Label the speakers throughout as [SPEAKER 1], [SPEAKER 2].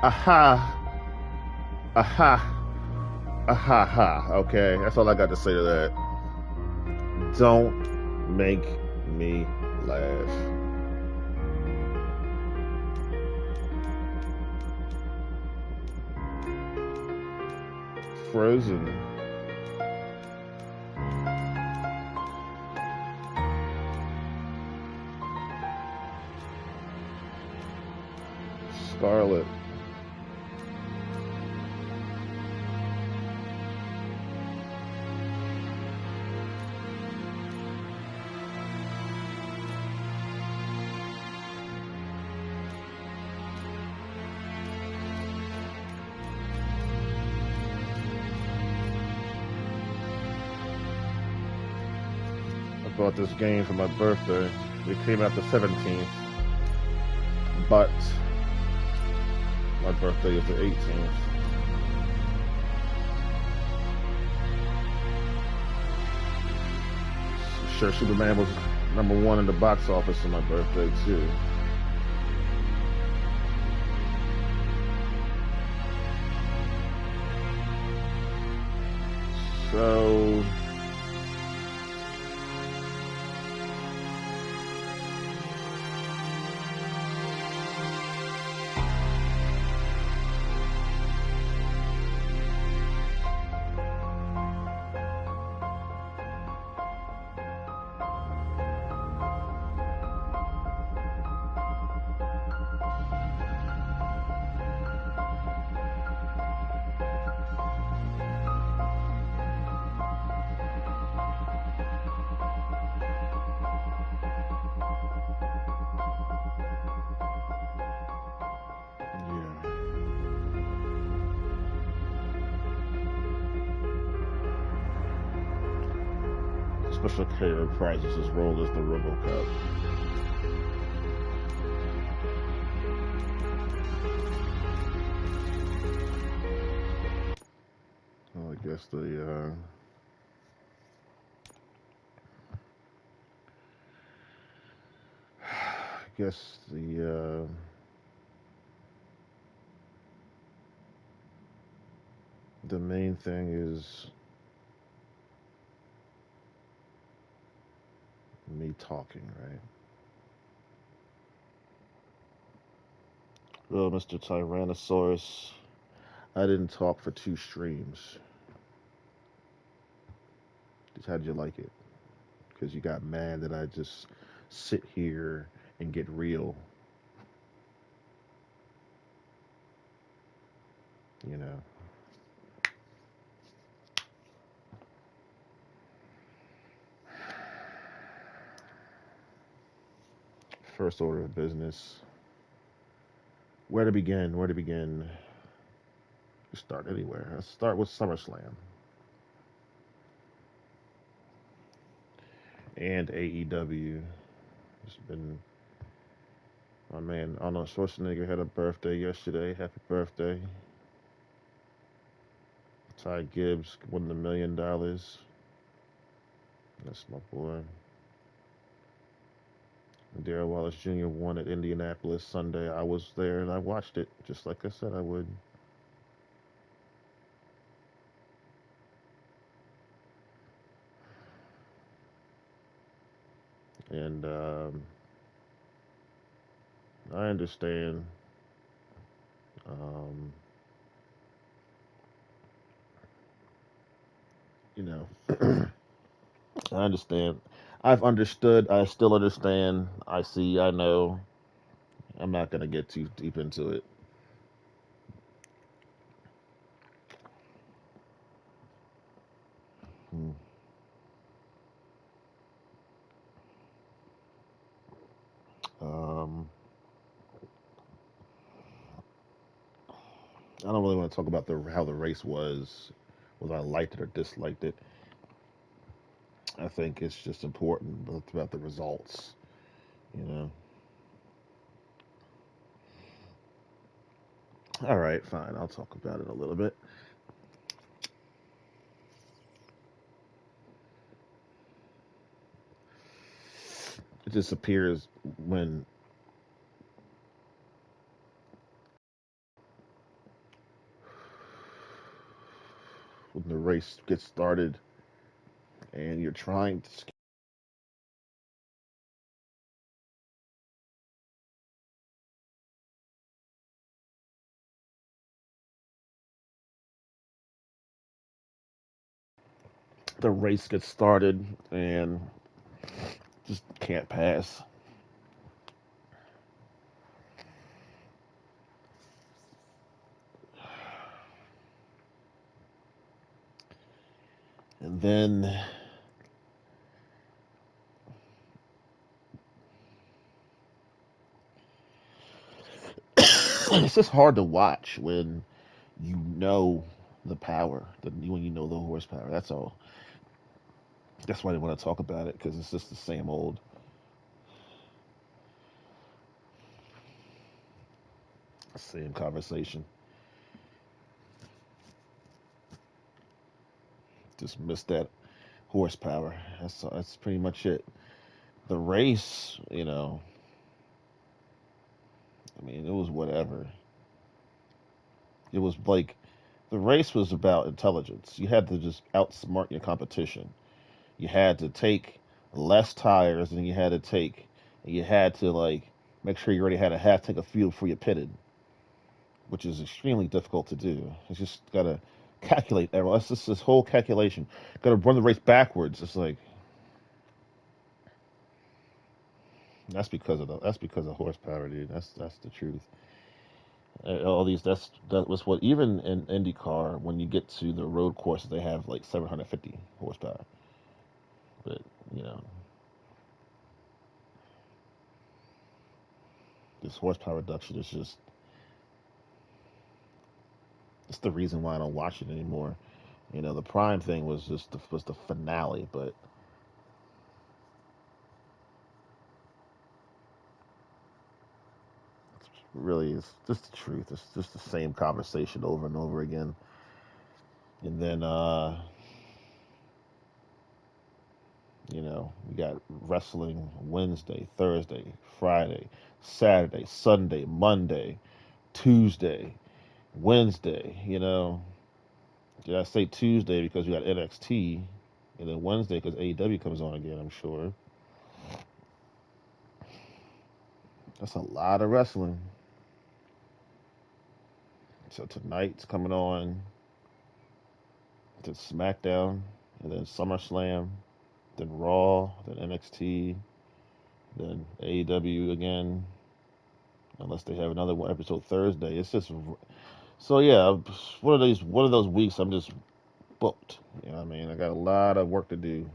[SPEAKER 1] Aha, aha, aha, ha. Okay, that's all I got to say to that. Don't make me laugh. Frozen. Scarlet. I bought this game for my birthday. It came out the 17th, but my birthday is the 18th. Sure, Superman was #1 in the box office on my birthday too. So yeah. Special K reprises his role as the RoboCop. Well, I guess the main thing is me talking, right? Well, Mr. Tyrannosaurus, I didn't talk for 2 streams. Just how'd you like it? Because you got mad that I just sit here and get real, you know. First order of business. Where to begin? Where to begin? Start anywhere. Let's start with SummerSlam and AEW. It's been my man Arnold Schwarzenegger had a birthday yesterday. Happy birthday. Ty Gibbs won the $1 million. That's my boy. Darrell Wallace Jr. won at Indianapolis Sunday. I was there and I watched it, just like I said I would. And I understand. Um, you know, I understand. I've understood. I still understand. I see. I know. I'm not gonna get too deep into it. Hmm. Um, I don't really want to talk about the how the race was, whether I liked it or disliked it. I think it's just important about the results. You know. All right, fine. I'll talk about it a little bit. It just appears when when the race gets started and you're trying to the race gets started and just can't pass. And then it's just hard to watch when you know the power, when you know the horsepower. That's all. That's why they want to talk about it because it's just the same conversation. Just missed that horsepower. That's pretty much it. The race, I mean, it was whatever. It was like the race was about intelligence. You had to just outsmart your competition. You had to take less tires than you had to take. And you had to like make sure you already had a half tank of fuel before you pitted, which is extremely difficult to do. It's just gotta calculate everything. That's just this whole calculation. Gotta run the race backwards. It's like that's because of horsepower, dude. That's the truth. All these that was what even in IndyCar when you get to the road courses they have like 750 horsepower. But you know this horsepower reduction is just it's the reason why I don't watch it anymore. The Prime thing was just was the finale, but really it's just the truth. It's just the same conversation over and over again. And then we got wrestling Wednesday, Thursday, Friday, Saturday, Sunday, Monday, Tuesday, Wednesday. Did I say Tuesday because we got NXT, and then Wednesday because AEW comes on again. I'm sure that's a lot of wrestling. So tonight's coming on to SmackDown, and then SummerSlam, then Raw, then NXT, then AEW again. Unless they have another one episode Thursday, it's just so yeah. One of those weeks I'm just booked. You know what I mean? I got a lot of work to do,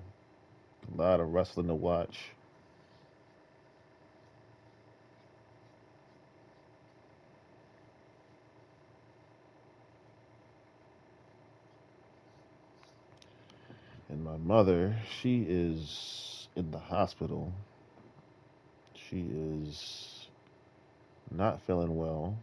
[SPEAKER 1] a lot of wrestling to watch. And my mother, she is in the hospital. She is not feeling well.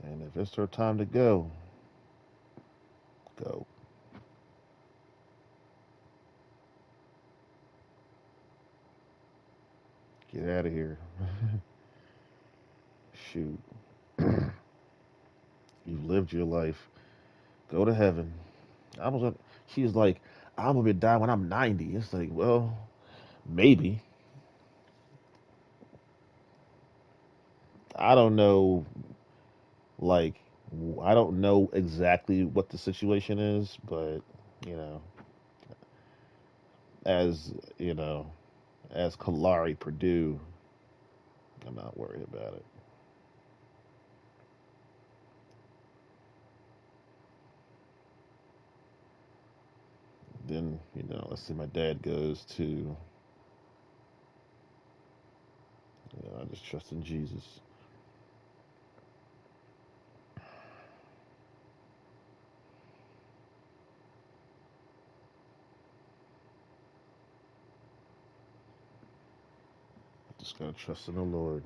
[SPEAKER 1] And if it's her time to go, go. Get out of here. Shoot. You've lived your life. Go to heaven. I was. She's like, I'm gonna be dying when I'm 90. It's like, well, maybe. I don't know. Like, I don't know exactly what the situation is, but you know, as you know, as Kalari Purdue, I'm not worried about it. Then let's see, my dad goes to. I just trust in Jesus. Just gotta trust in the Lord.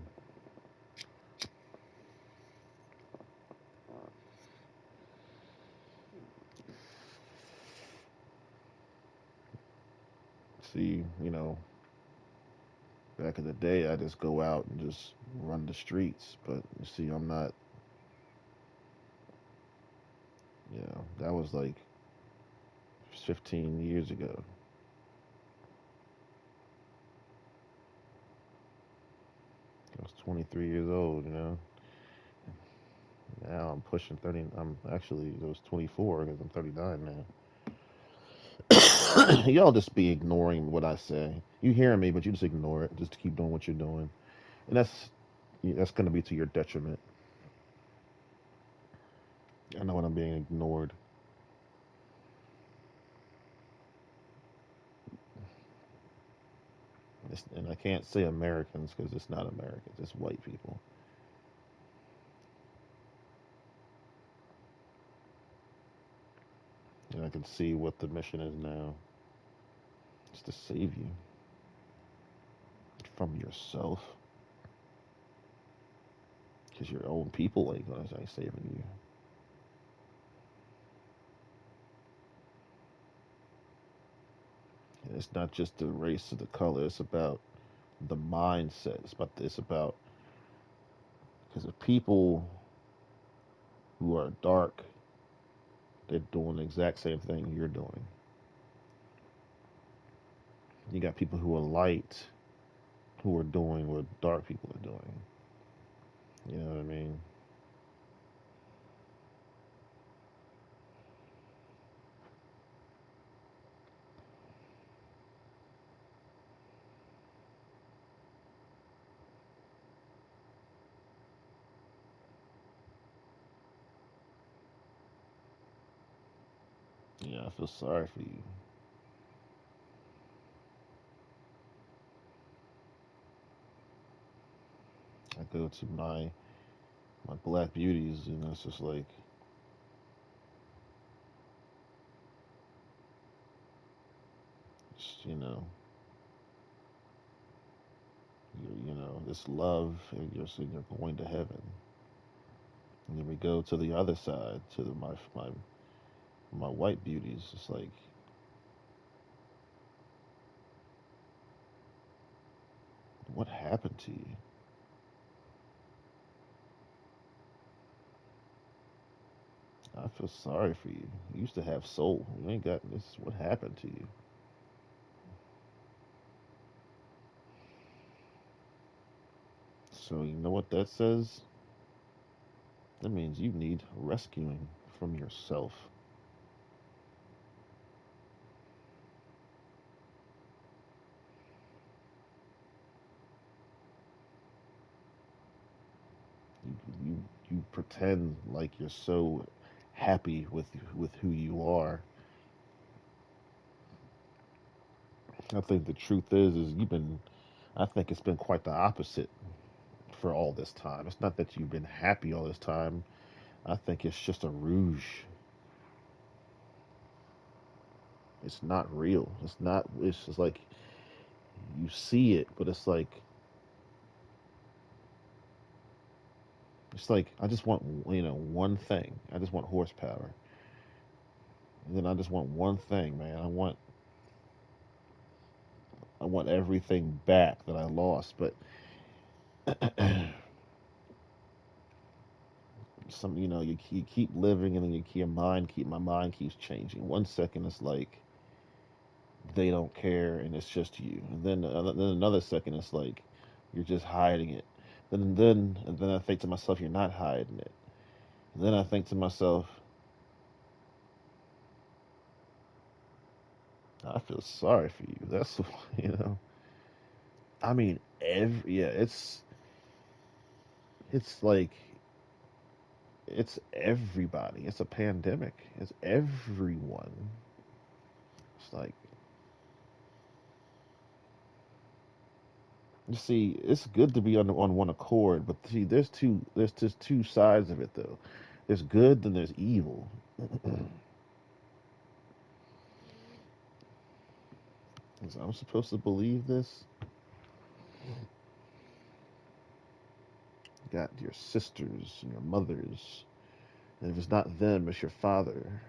[SPEAKER 1] See, Back in the day, I just go out and just run the streets. But you see, I'm not. That was like 15 years ago. I was 23 years old. Now I'm pushing 30. I'm actually, I was 24 because I'm 39 now. Y'all just be ignoring what I say. You hearing me, but you just ignore it. Just keep doing what you're doing, and that's going to be to your detriment. I know when I'm being ignored. And I can't say Americans because it's not Americans. It's white people. And I can see what the mission is now. It's to save you from yourself. Because your own people ain't saving you. And it's not just the race or the color. It's about the mindset. It's about because the people who are dark, they're doing the exact same thing you're doing. You got people who are light who are doing what dark people are doing. You know what I mean? Yeah, I feel sorry for you. I go to my black beauties, and it's just like, you know, this love, and you're going to heaven. And then we go to the other side, to my white beauties. It's like, what happened to you? I feel sorry for you. You used to have soul. You ain't got this. What happened to you? So you know what that says? That means you need rescuing from yourself. You pretend like you're so happy with who you are. I think the truth is you've been. I think it's been quite the opposite for all this time. It's not that you've been happy all this time. I think it's just a rouge. It's not real. It's not. It's just like you see it, but it's like I just want one thing. I just want horsepower, and then I just want one thing, man. I want everything back that I lost, but you keep living, and then my mind keeps changing. 1 second it's like they don't care and it's just you, and then another second it's like you're just hiding it. And then I think to myself, you're not hiding it. And then I think to myself, I feel sorry for you. That's you know. I mean, it's like it's everybody. It's a pandemic. It's everyone. It's like, you see, it's good to be on one accord, but see, there's just two sides of it though. There's good, then there's evil. Is I'm supposed to believe this? You got your sisters and your mothers, and if it's not them, it's your father.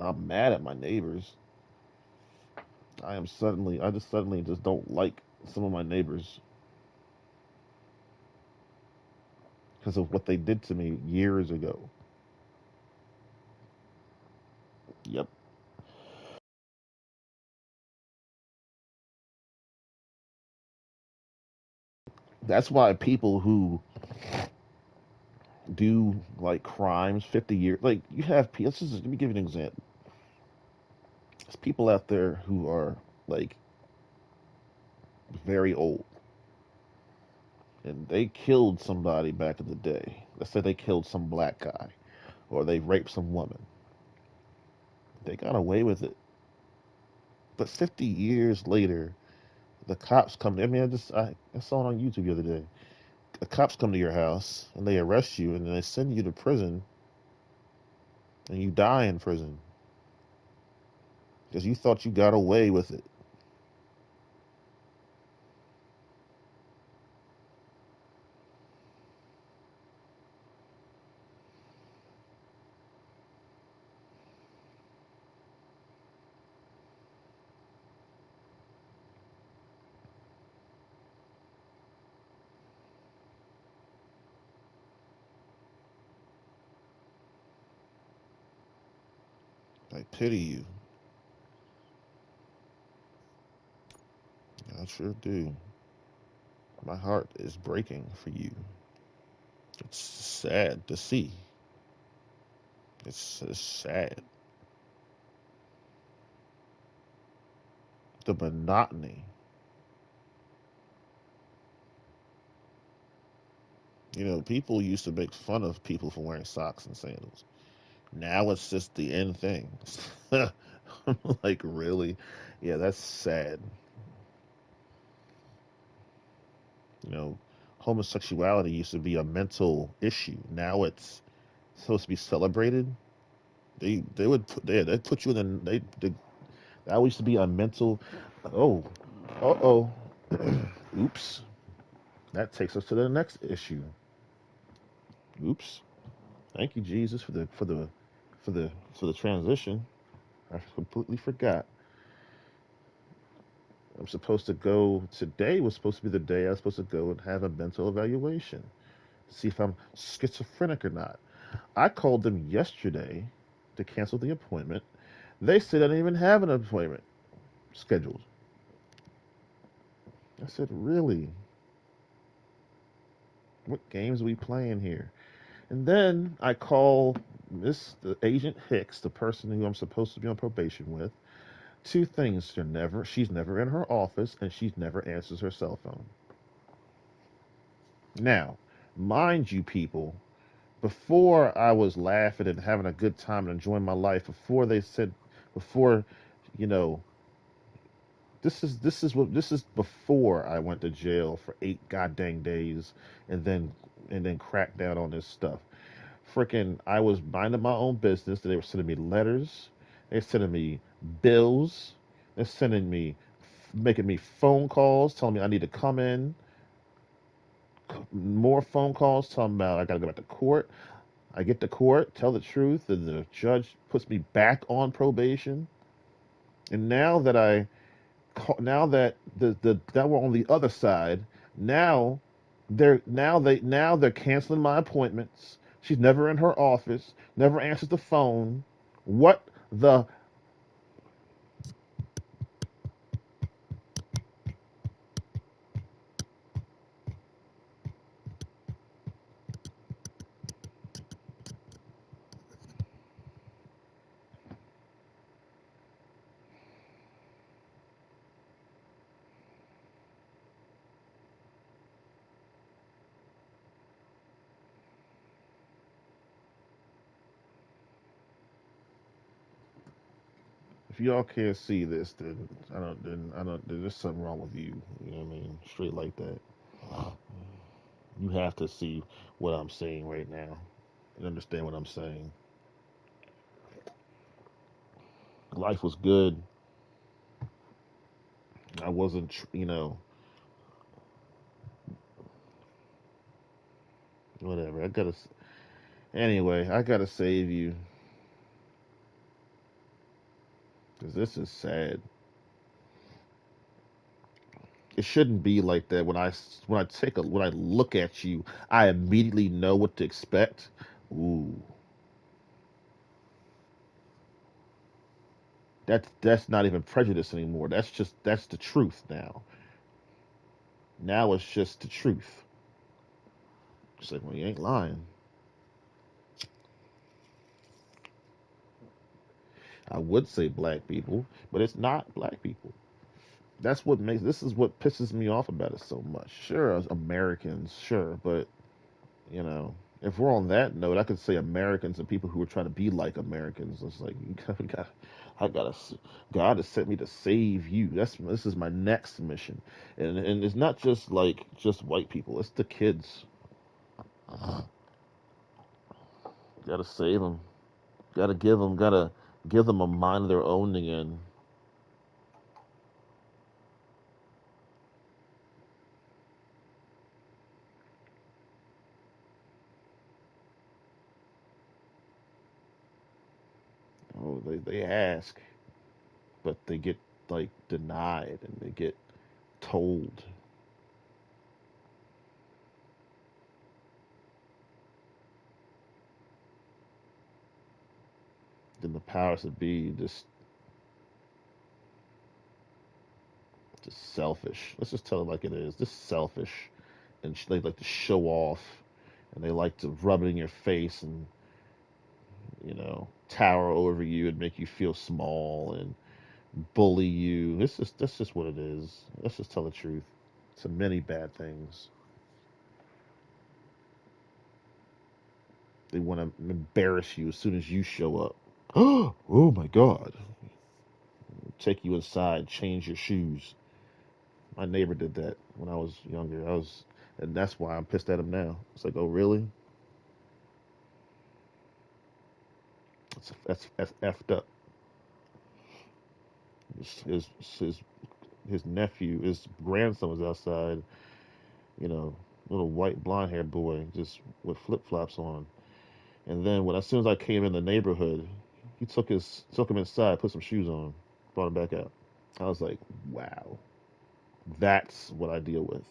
[SPEAKER 1] I'm mad at my neighbors. I just suddenly just don't like some of my neighbors because of what they did to me years ago. Yep. That's why people who do like crimes 50 years, like you have, let me give you an example. There's people out there who are like very old and they killed somebody back in the day. Let's say they killed some black guy or they raped some woman. They got away with it. But 50 years later, the cops come. I mean, I saw it on YouTube the other day. The cops come to your house and they arrest you and they send you to prison and you die in prison because you thought you got away with it. I pity you. I sure do. My heart is breaking for you. It's sad to see. It's sad. The monotony. You know, people used to make fun of people for wearing socks and sandals. Now it's just the end thing. I'm like, really? Yeah, that's sad. You know, homosexuality used to be a mental issue. Now it's supposed to be celebrated. They put you in they that used to be a mental. Oh, oh. Oops. That takes us to the next issue. Oops. Thank you, Jesus, for the for the transition. I completely forgot. I'm supposed to go today was supposed to be the day I was supposed to go and have a mental evaluation. See if I'm schizophrenic or not. I called them yesterday to cancel the appointment. They said I didn't even have an appointment scheduled. I said, really? What games are we playing here? And then I call the agent Hicks, the person who I'm supposed to be on probation with. Two things: she's never in her office, and she never answers her cell phone. Now, mind you, people, before I was laughing and having a good time and enjoying my life, before, you know, this is before I went to jail for 8 goddamn days and then cracked down on this stuff. Freaking, I was minding my own business. They were sending me letters. They're sending me bills. They're sending me, making me phone calls, telling me I need to come in. More phone calls telling me about I gotta go back to court. I get to court, tell the truth, and the judge puts me back on probation. And now that that we're on the other side, now they're canceling my appointments. She's never in her office, never answers the phone. What the if y'all can't see this, then I don't there's something wrong with you. You know what I mean? Straight like that. You have to see what I'm saying right now and understand what I'm saying. Life was good. I wasn't, whatever. Anyway, I gotta save you. 'Cause this is sad. It shouldn't be like that. When I look at you, I immediately know what to expect. Ooh, that's not even prejudice anymore. That's the truth now. Now it's just the truth. It's like, well, you ain't lying. I would say black people, but it's not black people. This is what pisses me off about it so much. Sure, as Americans, sure, but you know, if we're on that note, I could say Americans and people who are trying to be like Americans. It's like I gotta, God has sent me to save you. This is my next mission, and it's not just like just white people. It's the kids. Gotta save them. Gotta give them a mind of their own again. Oh, they ask, but they get like denied, and they get told. Then the powers that be just selfish. Let's just tell it like it is. Just selfish, and they like to show off, and they like to rub it in your face, and tower over you and make you feel small and bully you. That's just what it is. Let's just tell the truth. So many bad things. They want to embarrass you as soon as you show up. Oh my God! Take you inside, change your shoes. My neighbor did that when I was younger. And that's why I'm pissed at him now. It's like, oh really? That's effed up. His his his nephew, his grandson was outside. You know, little white blonde haired boy, just with flip flops on. And then as soon as I came in the neighborhood, he took him inside, put some shoes on, brought him back out. I was like, wow, that's what I deal with.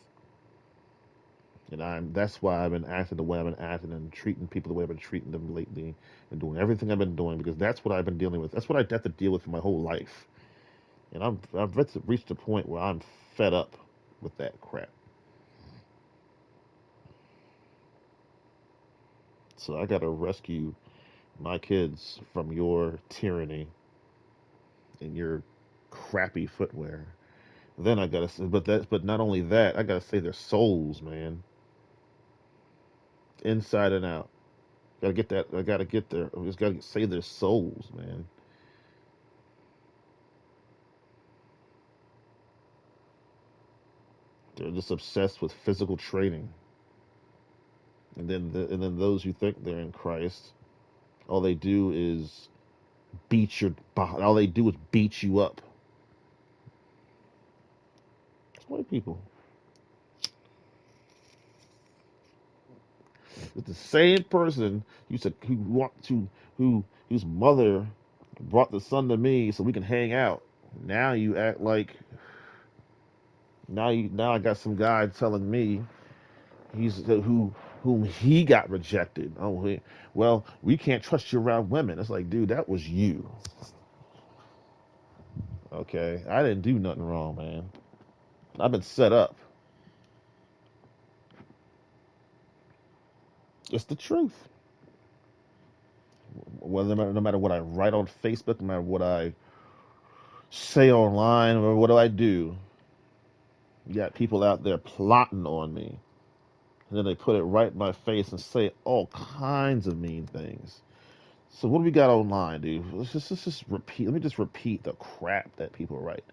[SPEAKER 1] And that's why I've been acting the way I've been acting and treating people the way I've been treating them lately and doing everything I've been doing because that's what I've been dealing with. That's what I have to deal with for my whole life. And I've reached a point where I'm fed up with that crap. So I got to rescue my kids from your tyranny and your crappy footwear. Then I gotta say, but not only that, I gotta say their souls, man, inside and out. Gotta get that. I gotta get their. I just gotta say their souls, man. They're just obsessed with physical training, and then those who think they're in Christ, all they do is all they do is beat you up. It's white people. It's the same person who want to whose mother brought the son to me so we can hang out. Now you act like now I got some guy telling me whom he got rejected. Well, we can't trust you around women. It's like, dude, that was you. Okay, I didn't do nothing wrong, man. I've been set up. It's the truth. Whether no matter what I write on Facebook, no matter what I say online, or what do I do, you got people out there plotting on me. And then they put it right in my face and say all kinds of mean things. So what do we got online, dude? Let's just repeat. Let me just repeat the crap that people write.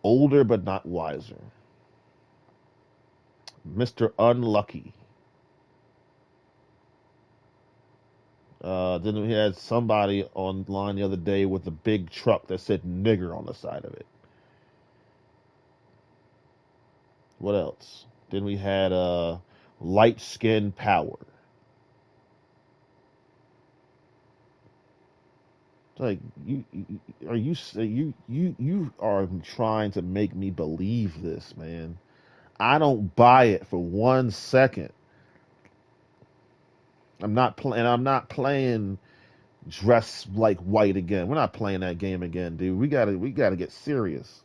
[SPEAKER 1] Older but not wiser. Mr. Unlucky. Then we had somebody online the other day with a big truck that said nigger on the side of it. What else? Then we had light skin power. Like are you are trying to make me believe this, man. I don't buy it for 1 second. I'm not playing dress like white again. We're not playing that game again, dude. We gotta get serious.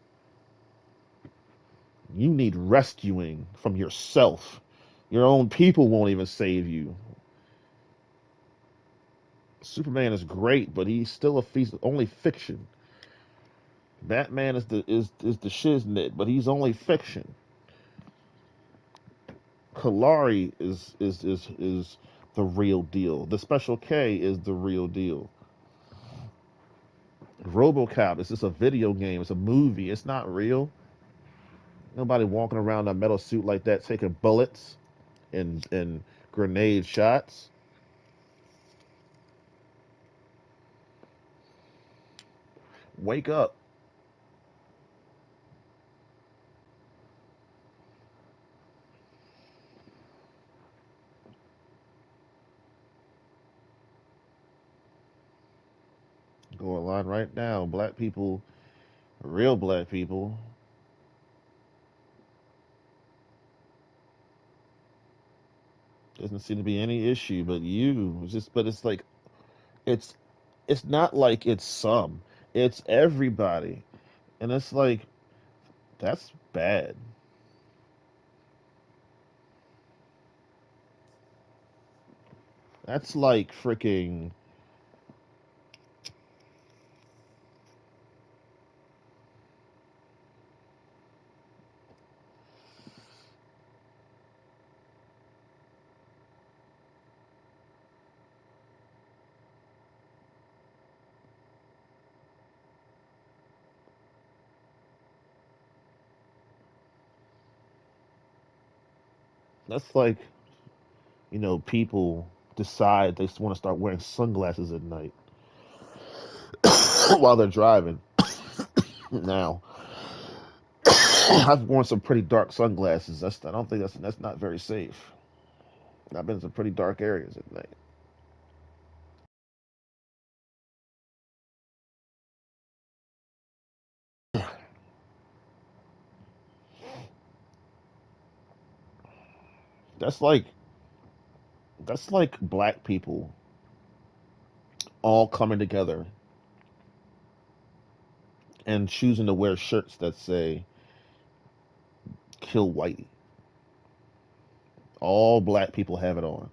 [SPEAKER 1] You need rescuing from yourself. Your own people won't even save you. Superman is great, but he's still he's only fiction. Batman is the shiznit, but he's only fiction. Kalari is the real deal. The Special K is the real deal. RoboCop is just a video game. It's a movie. It's not real. Nobody walking around in a metal suit like that taking bullets and grenade shots. Wake up. Go online right now. Black people, real black people, doesn't seem to be any issue. But you, but it's like it's it's not like it's some. It's everybody, and it's like that's bad. That's like freaking. That's like people decide they want to start wearing sunglasses at night while they're driving. Now, I've worn some pretty dark sunglasses. I don't think that's not very safe. I've been in some pretty dark areas at night. That's like that's like black people all coming together and choosing to wear shirts that say "Kill Whitey." All black people have it on.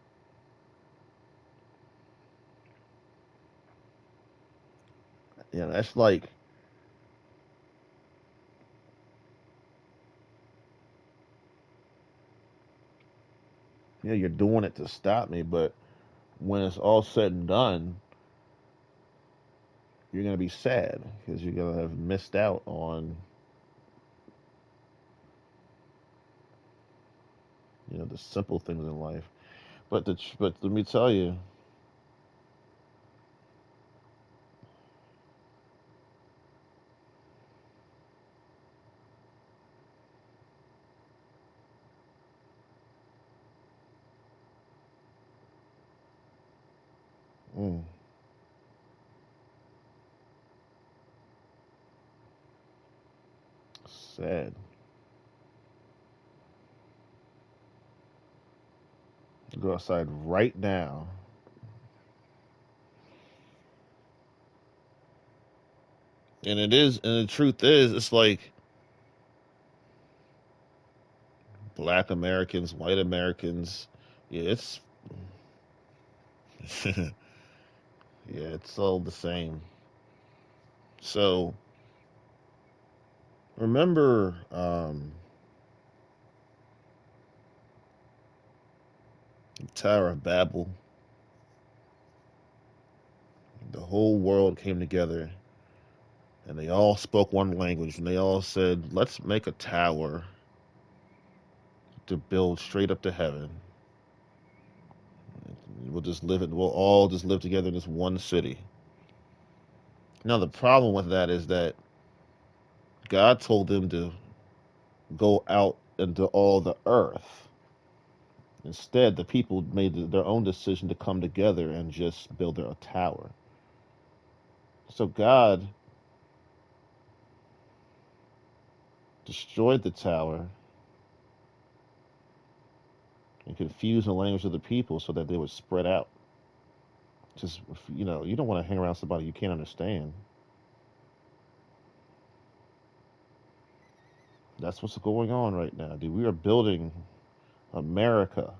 [SPEAKER 1] That's like you're doing it to stop me, but when it's all said and done, you're gonna be sad because you're gonna have missed out on the simple things in life. But let me tell you, mm, sad. Go outside right now, and the truth is, it's like black Americans, white Americans. Yeah, it's yeah, it's all the same. So remember, Tower of Babel. The whole world came together, and they all spoke one language, and they all said, "Let's make a tower to build straight up to heaven. We'll all just live together in this one city." Now the problem with that is that God told them to go out into all the earth. Instead, the people made their own decision to come together and just build a tower. So God destroyed the tower and confused the language of the people so that they would spread out. Just, you don't want to hang around somebody you can't understand. That's what's going on right now, dude. We are building America.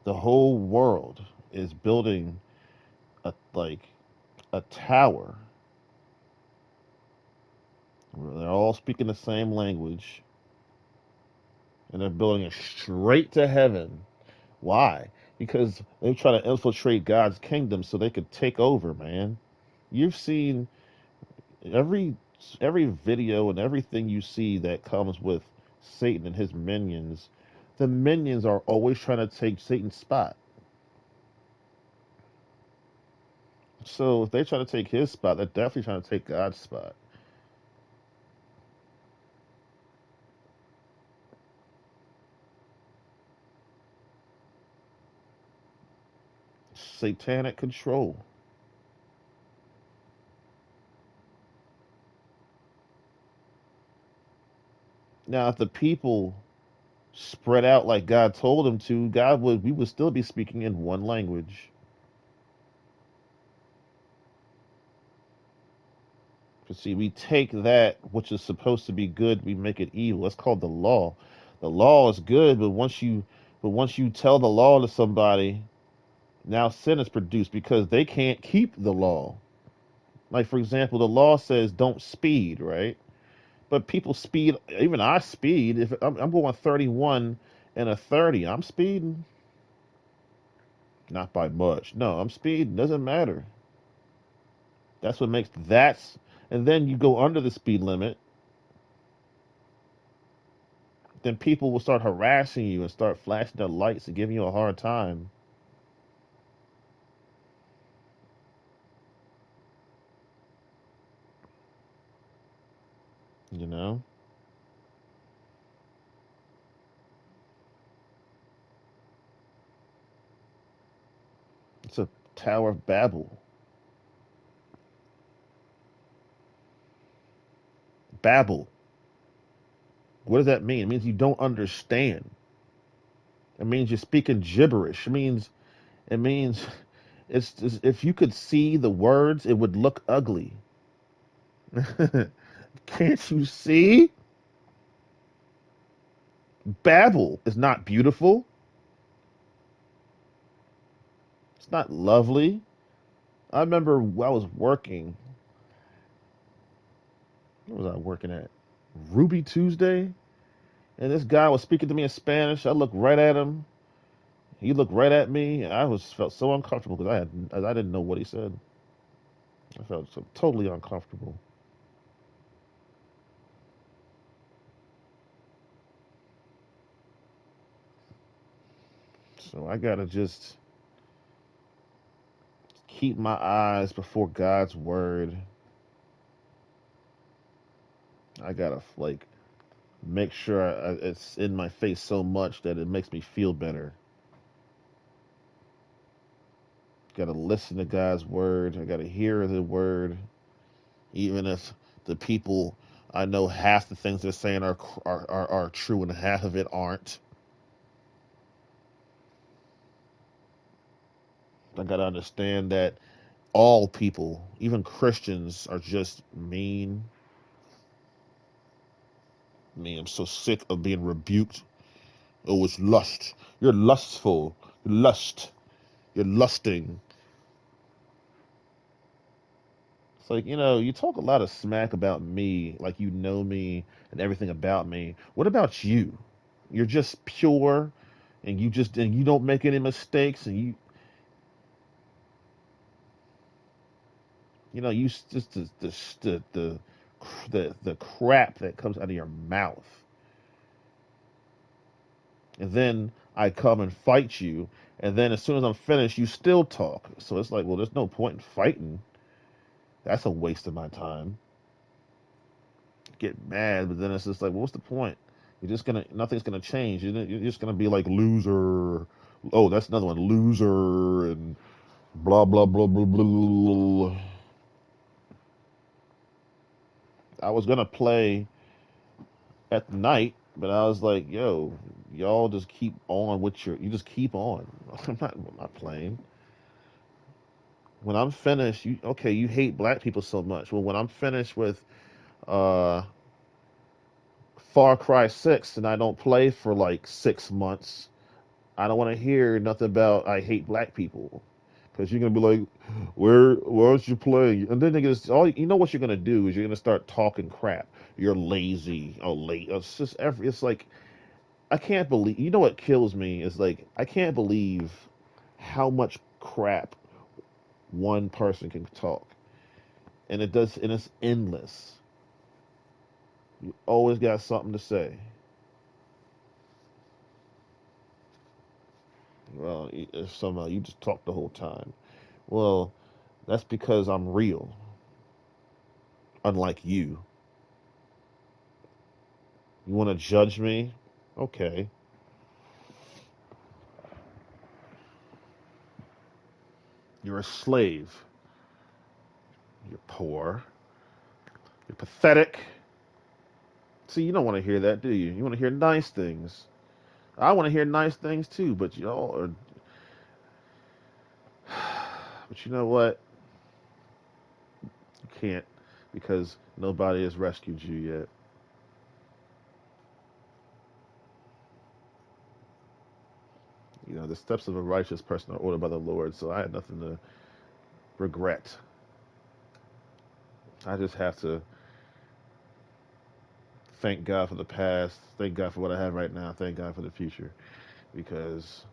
[SPEAKER 1] The whole world is building a tower where they're all speaking the same language and they're building it straight to heaven. Why? Because they try to infiltrate God's kingdom so they could take over, man. You've seen every every video and everything you see that comes with Satan and his minions. The minions are always trying to take Satan's spot. So if they try to take his spot, they're definitely trying to take God's spot. Satanic control. Now, if the people spread out like God told them to, we would still be speaking in one language. But see, we take that which is supposed to be good, we make it evil. That's called the law. The law is good, but once you tell the law to somebody, now sin is produced because they can't keep the law. Like for example, the law says don't speed, right? But people speed. Even I speed. If I'm going 31 and a 30, I'm speeding. Not by much. No, I'm speeding. Doesn't matter. That's what makes that's. And then you go under the speed limit, then people will start harassing you and start flashing their lights and giving you a hard time. You know, it's a Tower of Babel. Babel. What does that mean? It means you don't understand. It means you're speaking gibberish. It means it's if you could see the words, it would look ugly. Can't you see? Babel is not beautiful. It's not lovely. I remember I was working. Where was I working at? Ruby Tuesday, and this guy was speaking to me in Spanish. I looked right at him. He looked right at me, and felt so uncomfortable because I didn't know what he said. I felt so totally uncomfortable. So I gotta just keep my eyes before God's word. I gotta make sure it's in my face so much that it makes me feel better. Gotta listen to God's word. I gotta hear the word, even if the people I know half the things they're saying are true and half of it aren't. I gotta understand that all people, even Christians, are just mean. I'm so sick of being rebuked. Oh, it's lust. You're lustful. Lust. You're lusting. It's like, you talk a lot of smack about me, like you know me and everything about me. What about you? You're just pure and you don't make any mistakes and you just the crap that comes out of your mouth. And then I come and fight you, and then as soon as I'm finished, you still talk. So it's like, well, there's no point in fighting. That's a waste of my time. Get mad, but then it's just like, well, what's the point? Nothing's gonna change. You're just gonna be like loser. Oh, that's another one, loser, and blah blah blah blah blah. I was gonna play at night, but I was like, yo, y'all just keep on with you just keep on. I'm not playing. When I'm finished, you okay, you hate black people so much. Well, when I'm finished with uh Far Cry 6 and I don't play for like 6 months, I don't want to hear nothing about I hate black people. Because you're gonna be like, where aren't you playing? And then niggas, all you know what you're gonna do is you're gonna start talking crap. You're lazy. Oh, late. It's just It's like I can't believe. You know what kills me is like I can't believe how much crap one person can talk, and it does, and it's endless. You always got something to say. Well, if somehow you just talk the whole time. Well, that's because I'm real, unlike you. You want to judge me? Okay. You're a slave. You're poor. You're pathetic. See, you don't want to hear that, do you? You want to hear nice things. I want to hear nice things too, but y'all are. But you know what? You can't because nobody has rescued you yet. You know, the steps of a righteous person are ordered by the Lord, so I had nothing to regret. I just have to thank God for the past, thank God for what I have right now, thank God for the future, because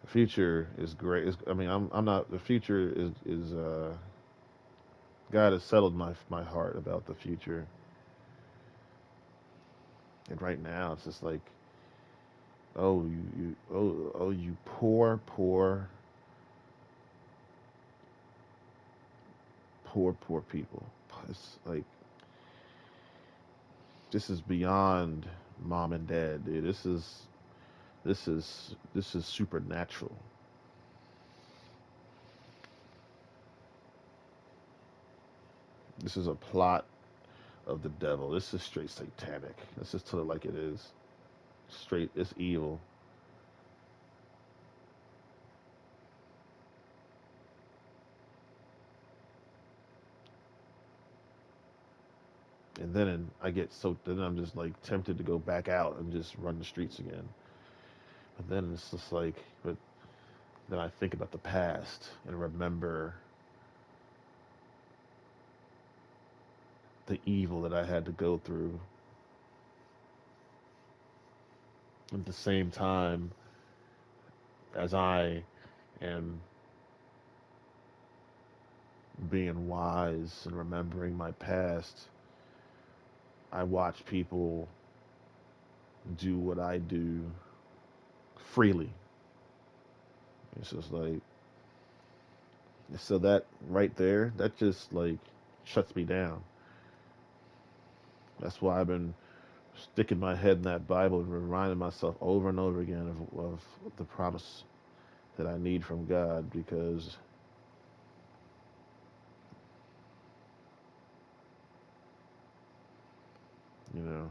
[SPEAKER 1] the future is great. I mean, I'm not. The future is God has settled my heart about the future, and right now it's just like, oh you poor people. It's like this is beyond mom and dad, dude. This is supernatural. This is a plot of the devil. This is straight satanic. Let's just tell it like it is. Straight, it's evil. And then I get so then I'm just like tempted to go back out and just run the streets again. But then it's just like, but then I think about the past and remember the evil that I had to go through. At the same time as I am being wise and remembering my past, I watch people do what I do freely. It's just like, so that right there, that just like shuts me down. That's why I've been sticking my head in that Bible and reminding myself over and over again of the promise that I need from God because, you know,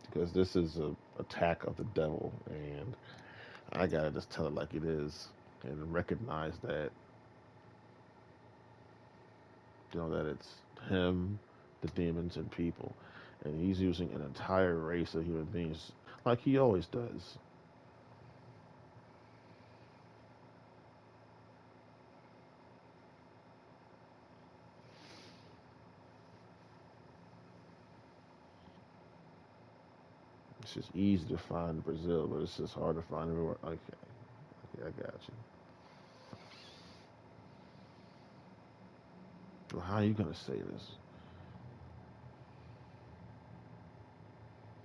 [SPEAKER 1] because this is a attack of the devil and I gotta just tell it like it is and recognize that, you know, that it's him, the demons, and people. And he's using an entire race of human beings like he always does. It's just easy to find in Brazil, but it's just hard to find everywhere. Okay, okay, I got you. Well, how are you gonna say this?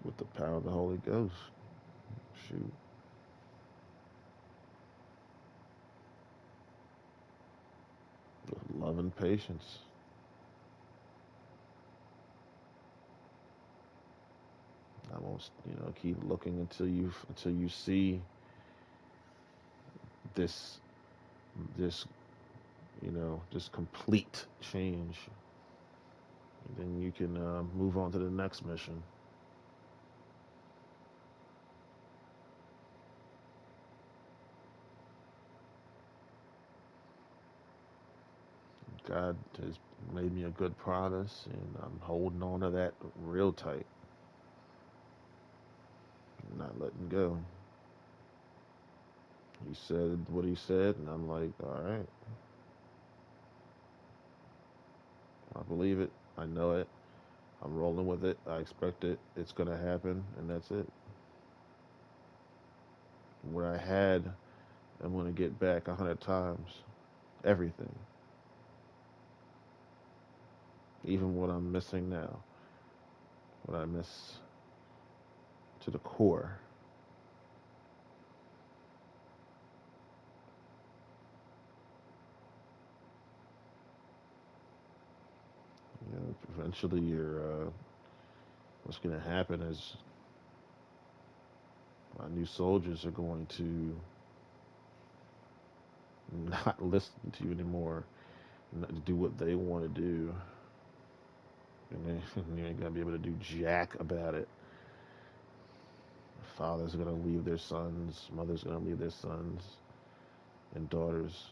[SPEAKER 1] With the power of the Holy Ghost. Shoot. With love and patience. I won't, keep looking until you see. this this this complete change, and then you can move on to the next mission. God has made me a good promise, and I'm holding on to that real tight, not letting go. He said what he said, and I'm like, all right, I believe it. I know it. I'm rolling with it. I expect it. It's going to happen, and that's it. What I had, I'm going to get back 100 times. Everything. Even what I'm missing now. What I miss to the core. Eventually, what's going to happen is my new soldiers are going to not listen to you anymore, not to do what they want to do, and you ain't gonna be able to do jack about it. Fathers are gonna leave their sons, mothers are gonna leave their sons and daughters.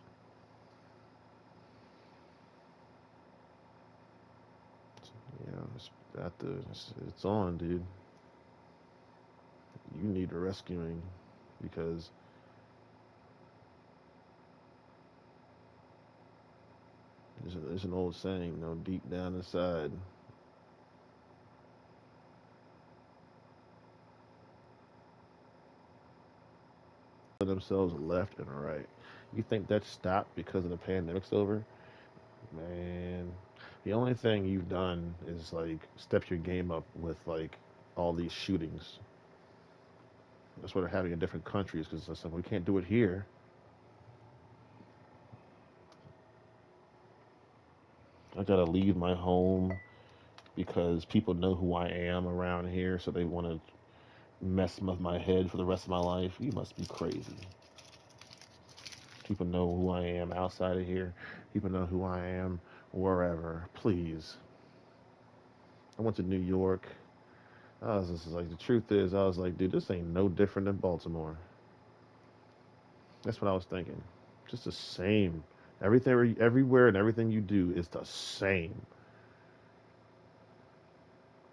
[SPEAKER 1] It's on, dude. You need rescuing because there's an old saying, deep down inside, themselves left and right. You think that stopped because of the pandemic's over? Man, the only thing you've done is like step your game up with like all these shootings. That's what they're having in different countries because we can't do it here. I gotta leave my home because people know who I am around here, so they want to mess with my head for the rest of my life. You must be crazy. People know who I am outside of here. People know who I am wherever. Please. I went to New York. I was just like, the truth is, I was like, dude, this ain't no different than Baltimore. That's what I was thinking. Just the same. Everything, everywhere, and everything you do is the same.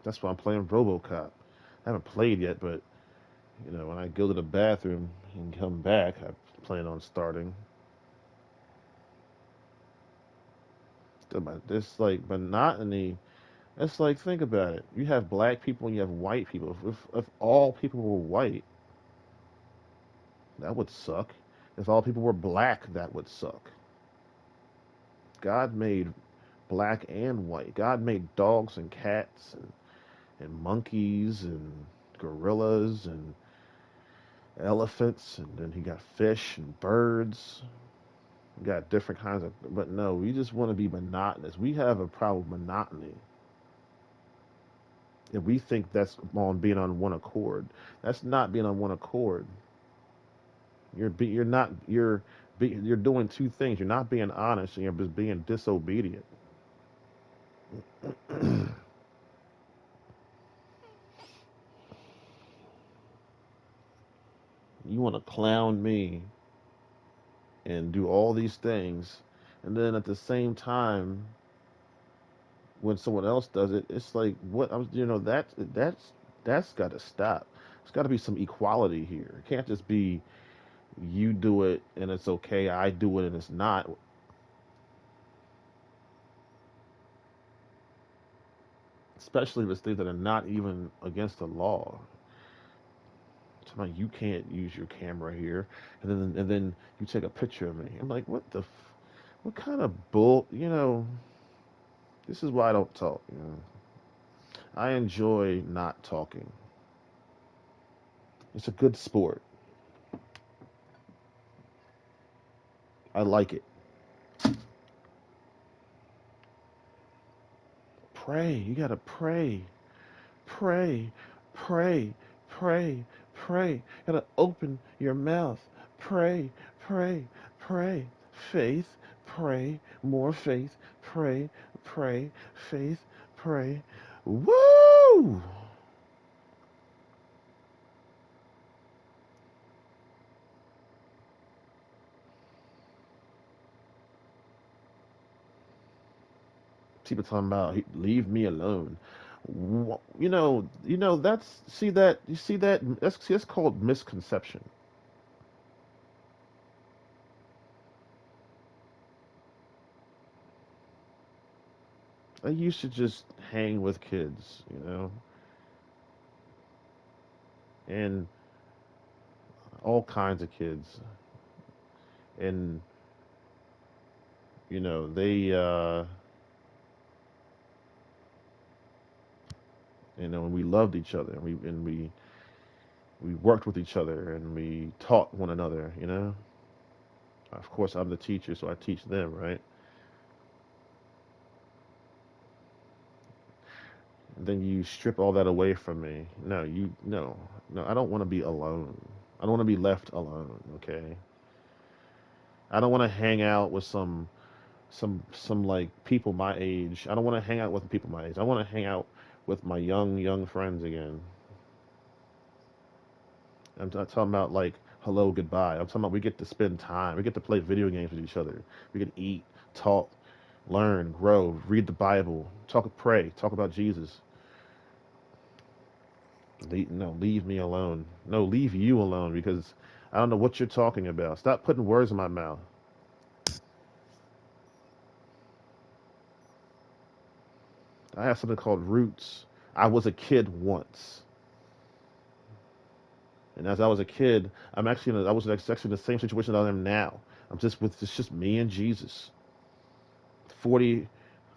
[SPEAKER 1] That's why I'm playing RoboCop. I haven't played yet, but when I go to the bathroom and come back, I plan on starting. This like monotony. It's like think about it. You have black people and you have white people. If all people were white, that would suck. If all people were black, that would suck. God made black and white. God made dogs and cats and monkeys and gorillas and elephants, and then he got fish and birds. We got different kinds of, but no, we just want to be monotonous. We have a problem with monotony. And we think that's on being on one accord. That's not being on one accord. You're not you're doing two things. You're not being honest, and you're just being disobedient. You want to clown me and do all these things, and then at the same time, when someone else does it, it's like what I was. That's got to stop. There's got to be some equality here. It can't just be you do it and it's okay. I do it and it's not. Especially if it's things that are not even against the law. Somebody, you can't use your camera here, and then you take a picture of me. I'm like, what kind of bull? This is why I don't talk. I enjoy not talking. It's a good sport. I like it. Pray. You gotta pray. Pray. Pray. Pray. Pray. You gotta open your mouth. Pray, pray, pray. Faith, pray, more faith, pray, pray, faith, pray. Woo! People talking about leave me alone. That's see that you see that that's called misconception. I used to just hang with kids, and all kinds of kids, and they and we loved each other, and we worked with each other, and we taught one another. Of course, I'm the teacher, so I teach them, right? And then you strip all that away from me. No, I don't want to be alone. I don't want to be left alone, okay? I don't want to hang out with some like people my age. I don't want to hang out with people my age. I want to hang out with my young friends again. I'm not talking about like hello, goodbye. I'm talking about we get to spend time. We get to play video games with each other. We can eat, talk, learn, grow, read the Bible, pray, talk about Jesus. No, leave me alone. No, leave you alone because I don't know what you're talking about. Stop putting words in my mouth. I have something called roots. I was a kid once. And as I was a kid, I was actually in the same situation that I am now. It's just me and Jesus. 40,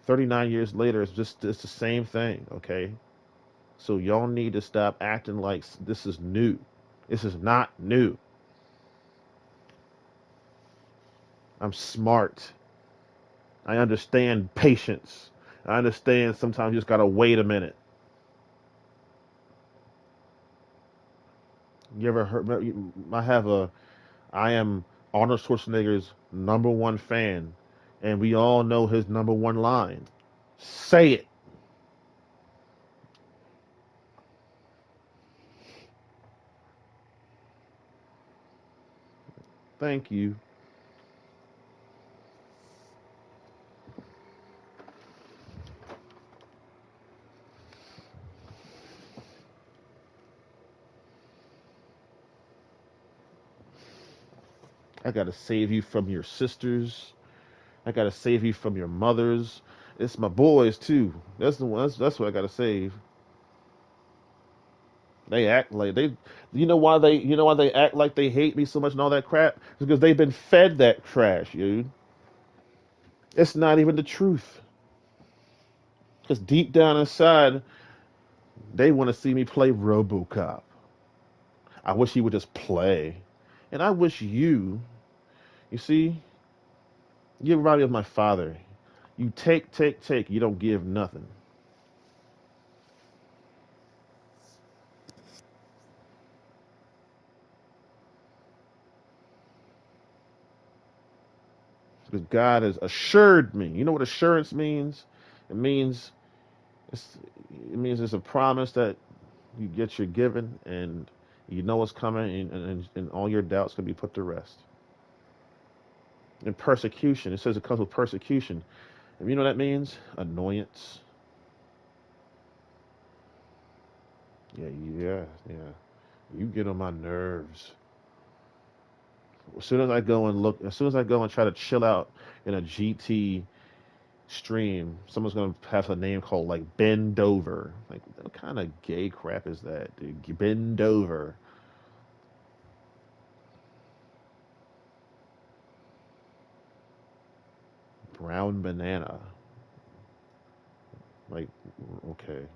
[SPEAKER 1] 39 years later, it's the same thing, okay? So y'all need to stop acting like this is new. This is not new. I'm smart. I understand patience. I understand sometimes you just gotta wait a minute. You ever heard? I have a. I am Arnold Schwarzenegger's number one fan, and we all know his number one line. Say it. Thank you. I gotta save you from your sisters. I gotta save you from your mothers. It's my boys too. That's the one. That's what I gotta save. They act like they. You know why they act like they hate me so much and all that crap? It's because they've been fed that trash, dude. It's not even the truth. Because deep down inside, they want to see me play RoboCop. I wish he would just play, and I wish you. You see, you remind me of my father. You take, take, take. You don't give nothing. Because God has assured me. You know what assurance means? It means it's, it means it's a promise that you get your given, and you know what's coming, and all your doubts can be put to rest. And persecution, it says it comes with persecution. And you know what that means? Annoyance. Yeah, yeah, yeah. You get on my nerves. As soon as I go and try to chill out in a GT stream, someone's gonna have a name called like Bend Over. Like, what kind of gay crap is that, dude? Bend Over. Brown banana. Like, okay.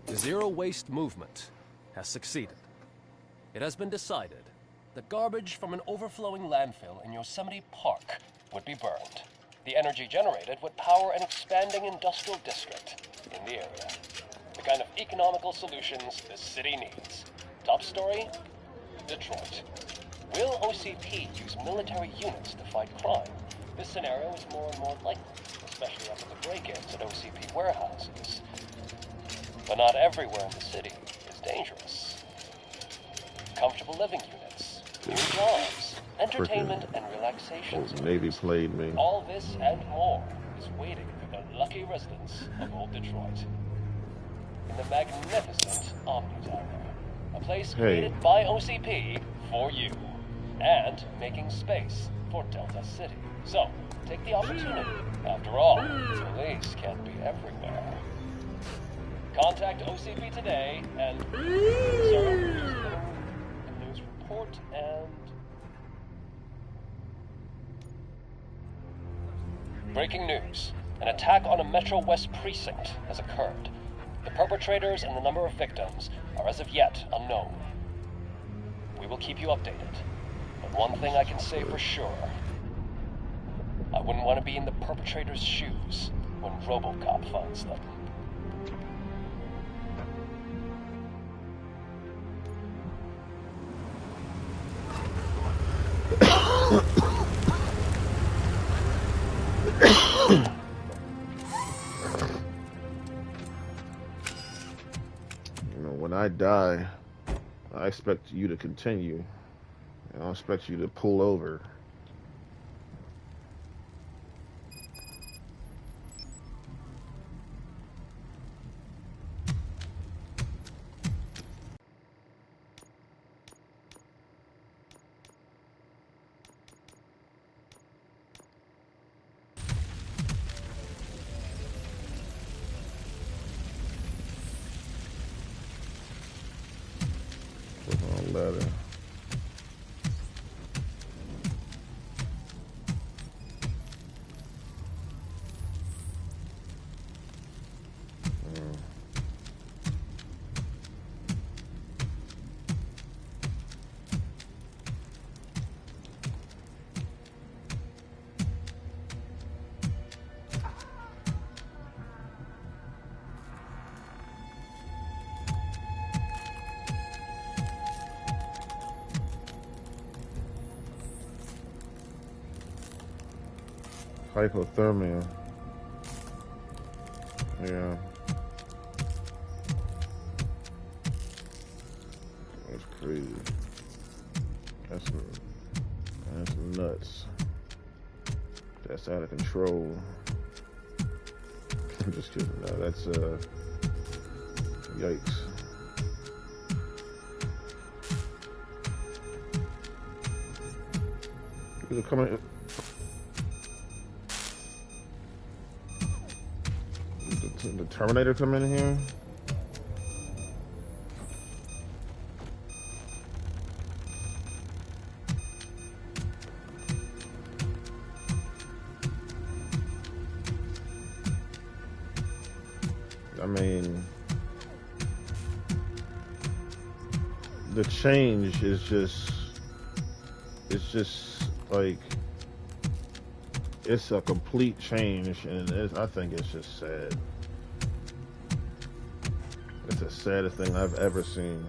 [SPEAKER 2] The zero-waste movement has succeeded. It has been decided that garbage from an overflowing landfill in Yosemite Park would be burned. The energy generated would power an expanding industrial district in the area. The kind of economical solutions the city needs. Top story, Detroit. Will OCP use military units to fight crime? This scenario is more and more likely, especially after the break-ins at OCP warehouses. But not everywhere in the city is dangerous. Comfortable living units, new jobs, entertainment and relaxation.
[SPEAKER 1] Old Navy played me.
[SPEAKER 2] All this and more is waiting for the lucky residents of Old Detroit. In the magnificent Omni Tower, a place created by OCP for you, and making space for Delta City. So, take the opportunity. After all, police can't be everywhere. Contact OCP today and... Sir, a news report and... Breaking news. An attack on a Metro West precinct has occurred. The perpetrators and the number of victims are as of yet unknown. We will keep you updated. But one thing I can say for sure. I wouldn't want to be in the perpetrator's shoes when RoboCop finds them.
[SPEAKER 1] When I die, I expect you to continue. I don't expect you to pull over. Ladder. Hypothermia. Yeah. That's crazy. That's nuts. That's out of control. I'm just kidding. No, that's yikes. Is it coming? The Terminator come in here? I mean, the change is just, it's just like, it's a complete change, and I think it's just sad. It's the saddest thing I've ever seen.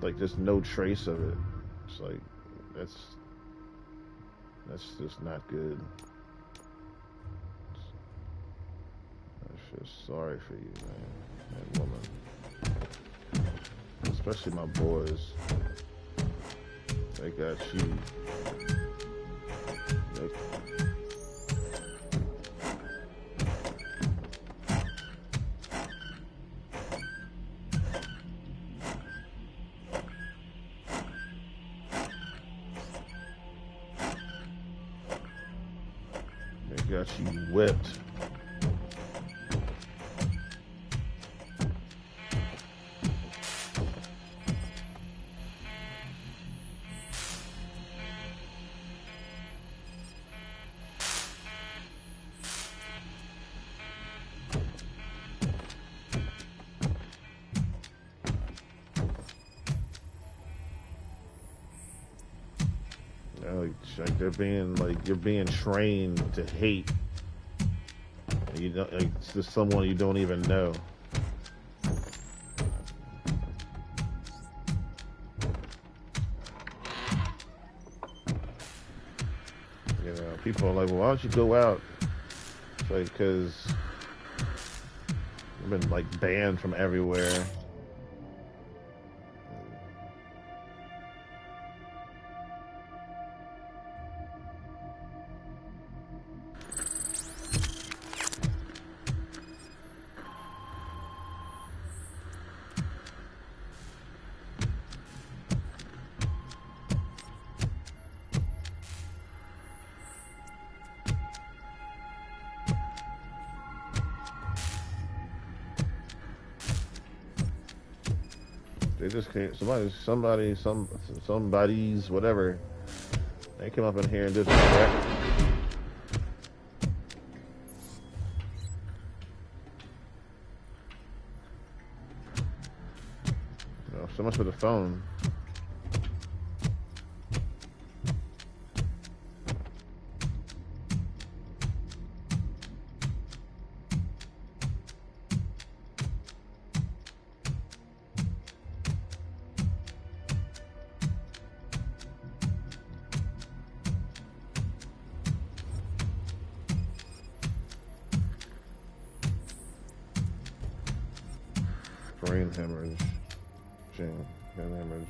[SPEAKER 1] Like, there's no trace of it. It's like, that's just not good. I feel sorry for you, man. That woman. Especially my boys. They got you. Got you whipped. Like they're being like you're being trained to hate. You know, like, it's just someone you don't even know. You know, people are like, well, why don't you go out? It's like, because I've been like banned from everywhere. They just can't. Somebody's whatever. They come up in here and did some crap. Oh, so much for the phone. Brain hemorrhage. Brain hemorrhage.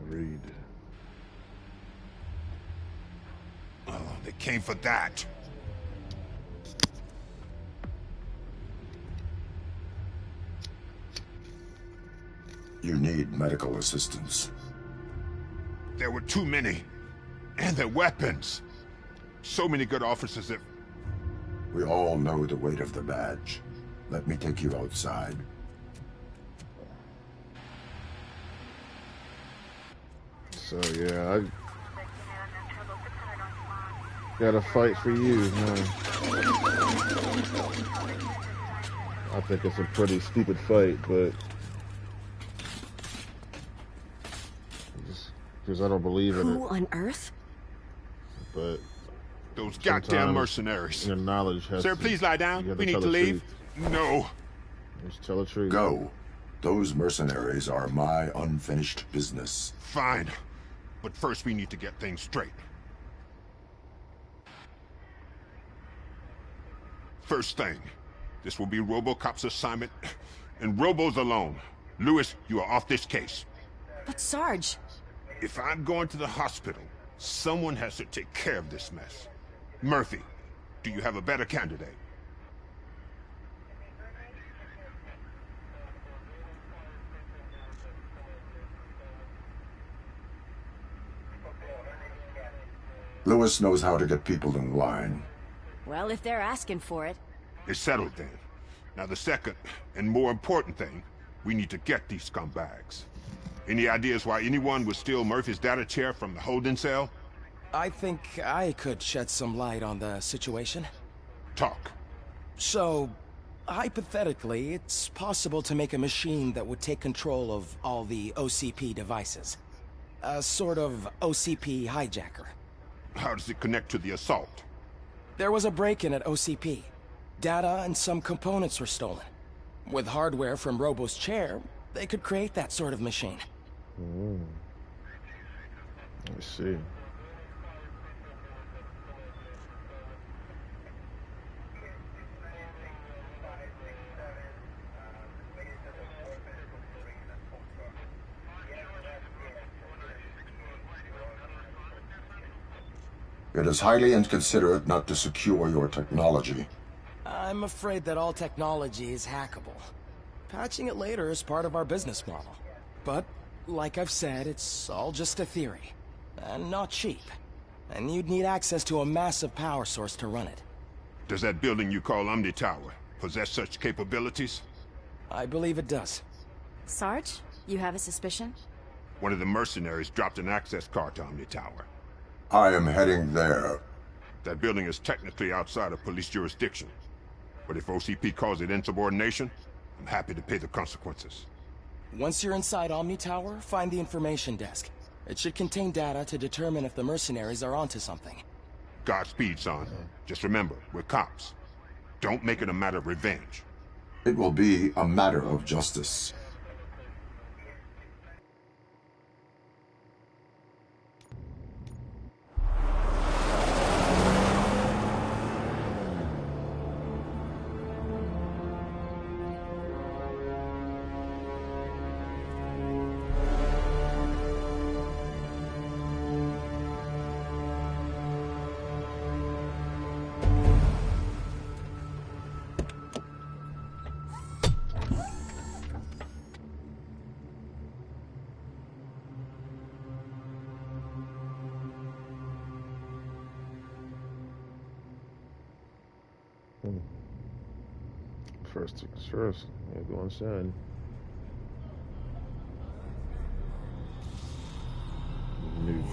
[SPEAKER 1] Read.
[SPEAKER 3] Oh, they came for that.
[SPEAKER 4] You need medical assistance.
[SPEAKER 3] There were too many. And their weapons. So many good officers that...
[SPEAKER 4] We all know the weight of the badge. Let me take you outside.
[SPEAKER 1] So yeah, I gotta fight for you, man. I think it's a pretty stupid fight, but because I don't believe in it.
[SPEAKER 5] Who on earth?
[SPEAKER 1] But
[SPEAKER 3] those goddamn mercenaries.
[SPEAKER 1] Your knowledge has
[SPEAKER 3] Sir,
[SPEAKER 1] to,
[SPEAKER 3] please lie down. We need
[SPEAKER 1] tell
[SPEAKER 3] to
[SPEAKER 1] the
[SPEAKER 3] leave.
[SPEAKER 1] truth.
[SPEAKER 3] No.
[SPEAKER 1] Just tell the truth.
[SPEAKER 4] Go. Those mercenaries are my unfinished business.
[SPEAKER 3] Fine. But first we need to get things straight. First thing, this will be RoboCop's assignment, and Robo's alone. Lewis, you are off this case.
[SPEAKER 5] But Sarge...
[SPEAKER 3] If I'm going to the hospital, someone has to take care of this mess. Murphy, do you have a better candidate?
[SPEAKER 4] Lewis knows how to get people in line.
[SPEAKER 5] Well, if they're asking for it.
[SPEAKER 3] It's settled then. Now the second, and more important thing, we need to get these scumbags. Any ideas why anyone would steal Murphy's data chair from the holding cell?
[SPEAKER 6] I think I could shed some light on the situation.
[SPEAKER 3] Talk.
[SPEAKER 6] So, hypothetically, it's possible to make a machine that would take control of all the OCP devices. A sort of OCP hijacker.
[SPEAKER 3] How does it connect to the assault?
[SPEAKER 6] There was a break-in at OCP. Data and some components were stolen. With hardware from Robo's chair, they could create that sort of machine.
[SPEAKER 1] I see.
[SPEAKER 4] It is highly inconsiderate not to secure your technology.
[SPEAKER 6] I'm afraid that all technology is hackable. Patching it later is part of our business model. But, like I've said, it's all just a theory. And not cheap. And you'd need access to a massive power source to run it.
[SPEAKER 3] Does that building you call Omni Tower possess such capabilities?
[SPEAKER 6] I believe it does.
[SPEAKER 5] Sarge, you have a suspicion?
[SPEAKER 3] One of the mercenaries dropped an access card to Omni Tower.
[SPEAKER 4] I am heading there.
[SPEAKER 3] That building is technically outside of police jurisdiction. But if OCP calls it insubordination, I'm happy to pay the consequences.
[SPEAKER 6] Once you're inside Omni Tower, find the information desk. It should contain data to determine if the mercenaries are onto something.
[SPEAKER 3] Godspeed, son. Just remember, we're cops. Don't make it a matter of revenge.
[SPEAKER 4] It will be a matter of justice.
[SPEAKER 1] First things first. Yeah, go inside. Nuke.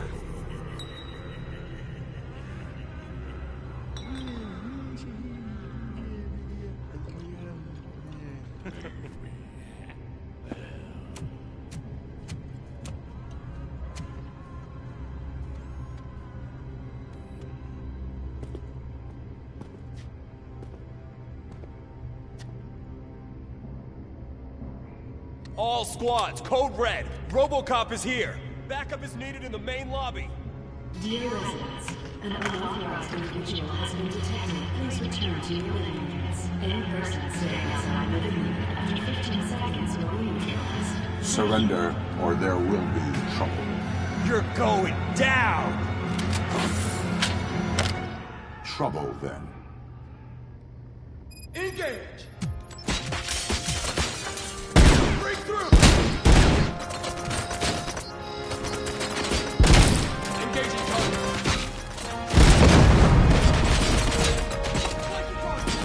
[SPEAKER 2] All squads, code red. RoboCop is here. Backup is needed in the main lobby.
[SPEAKER 7] Dear residents, an unauthorized individual has been detected. Please return to your living units. Any person staying outside living unit after 15 seconds will be neutralized.
[SPEAKER 4] Surrender, or there will be trouble.
[SPEAKER 2] You're going down!
[SPEAKER 4] Trouble, then.
[SPEAKER 2] Engage! Break through! Engaging target. Flank the target.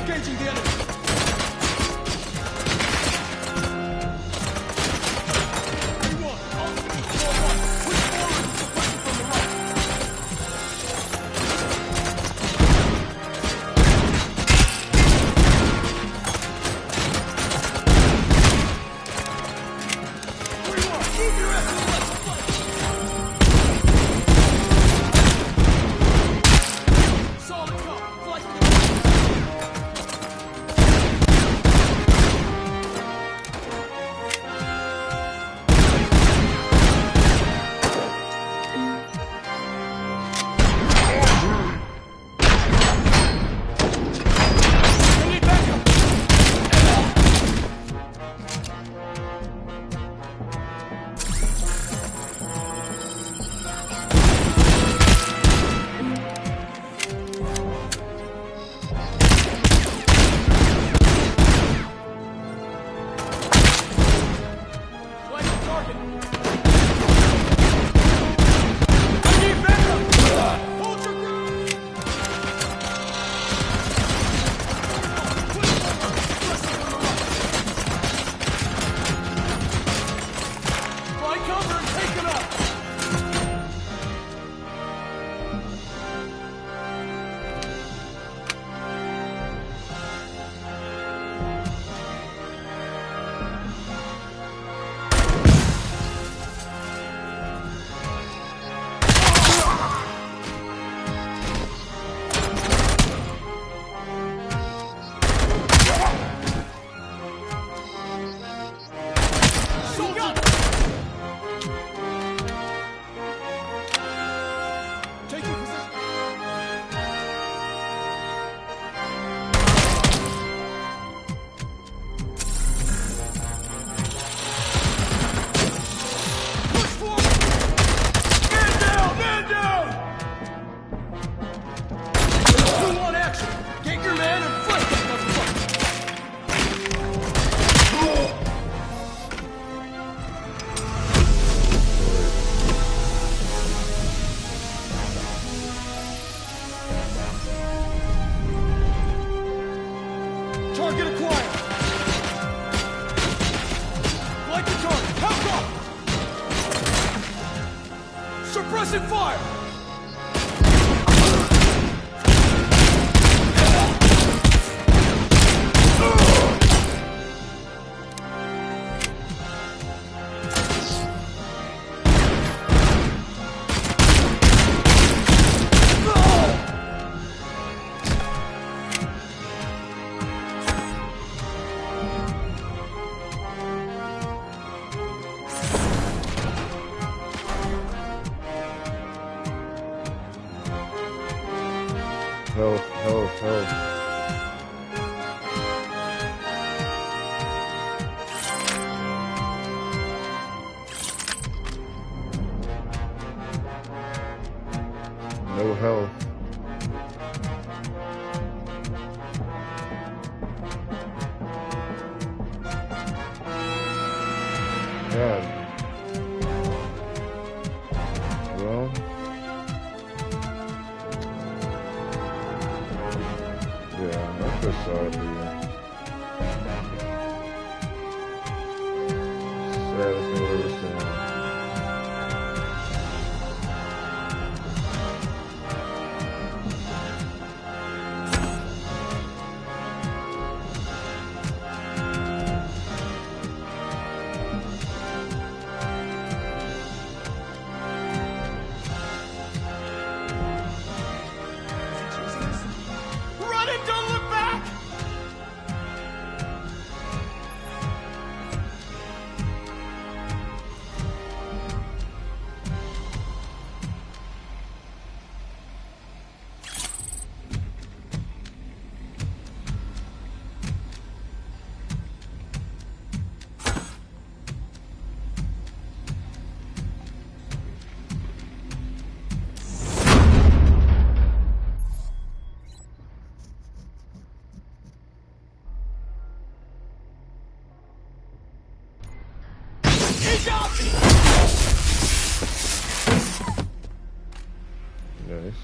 [SPEAKER 6] Engaging the enemy! Target acquired! Like the target! Help up! Suppressing fire!
[SPEAKER 1] Health. No health. God. Well. Yeah, I feel sorry for you. Saddest thing I've ever seen.
[SPEAKER 6] Run and don't look back!
[SPEAKER 1] Nice.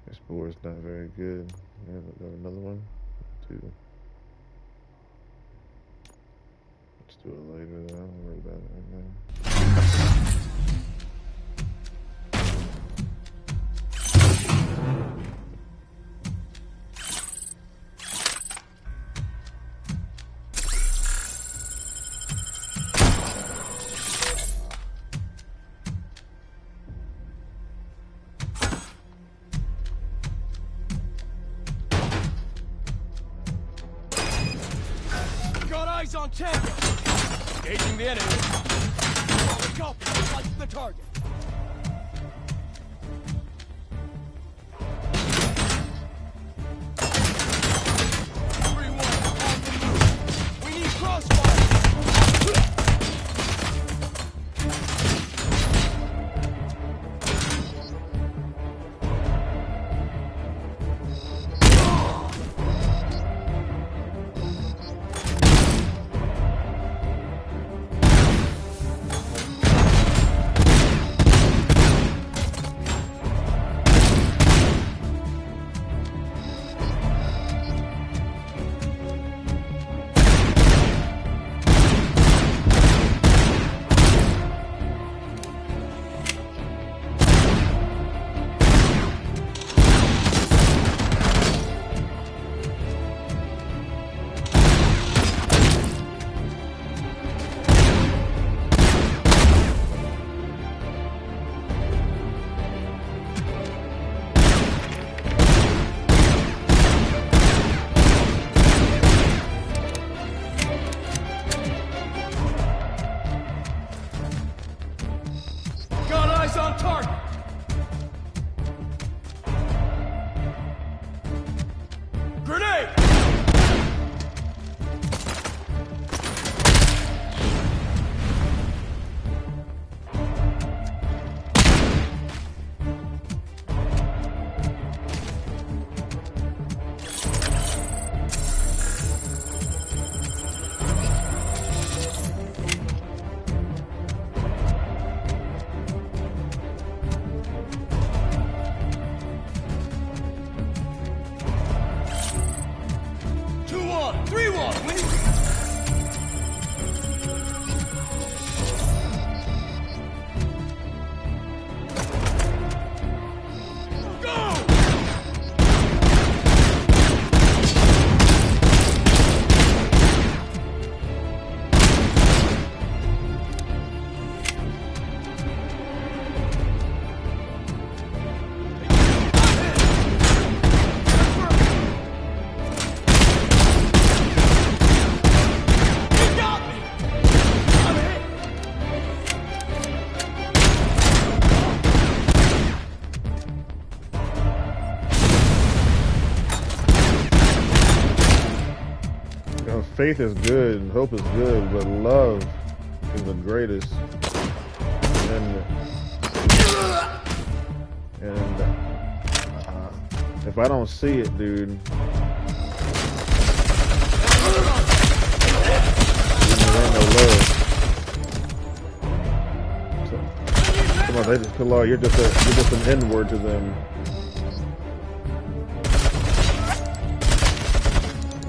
[SPEAKER 1] This board's not very good. Yeah, got another one. Two. Let's do it later. Though. I don't worry about it right now.
[SPEAKER 6] Eyes on target! Engaging the enemy. Copy, like the target. Everyone, on the move. We need crossfire. On target! Grenade!
[SPEAKER 1] Faith is good, hope is good, but love is the greatest. And if I don't see it, dude, there ain't no love. So, come on, you're just an N-word to them.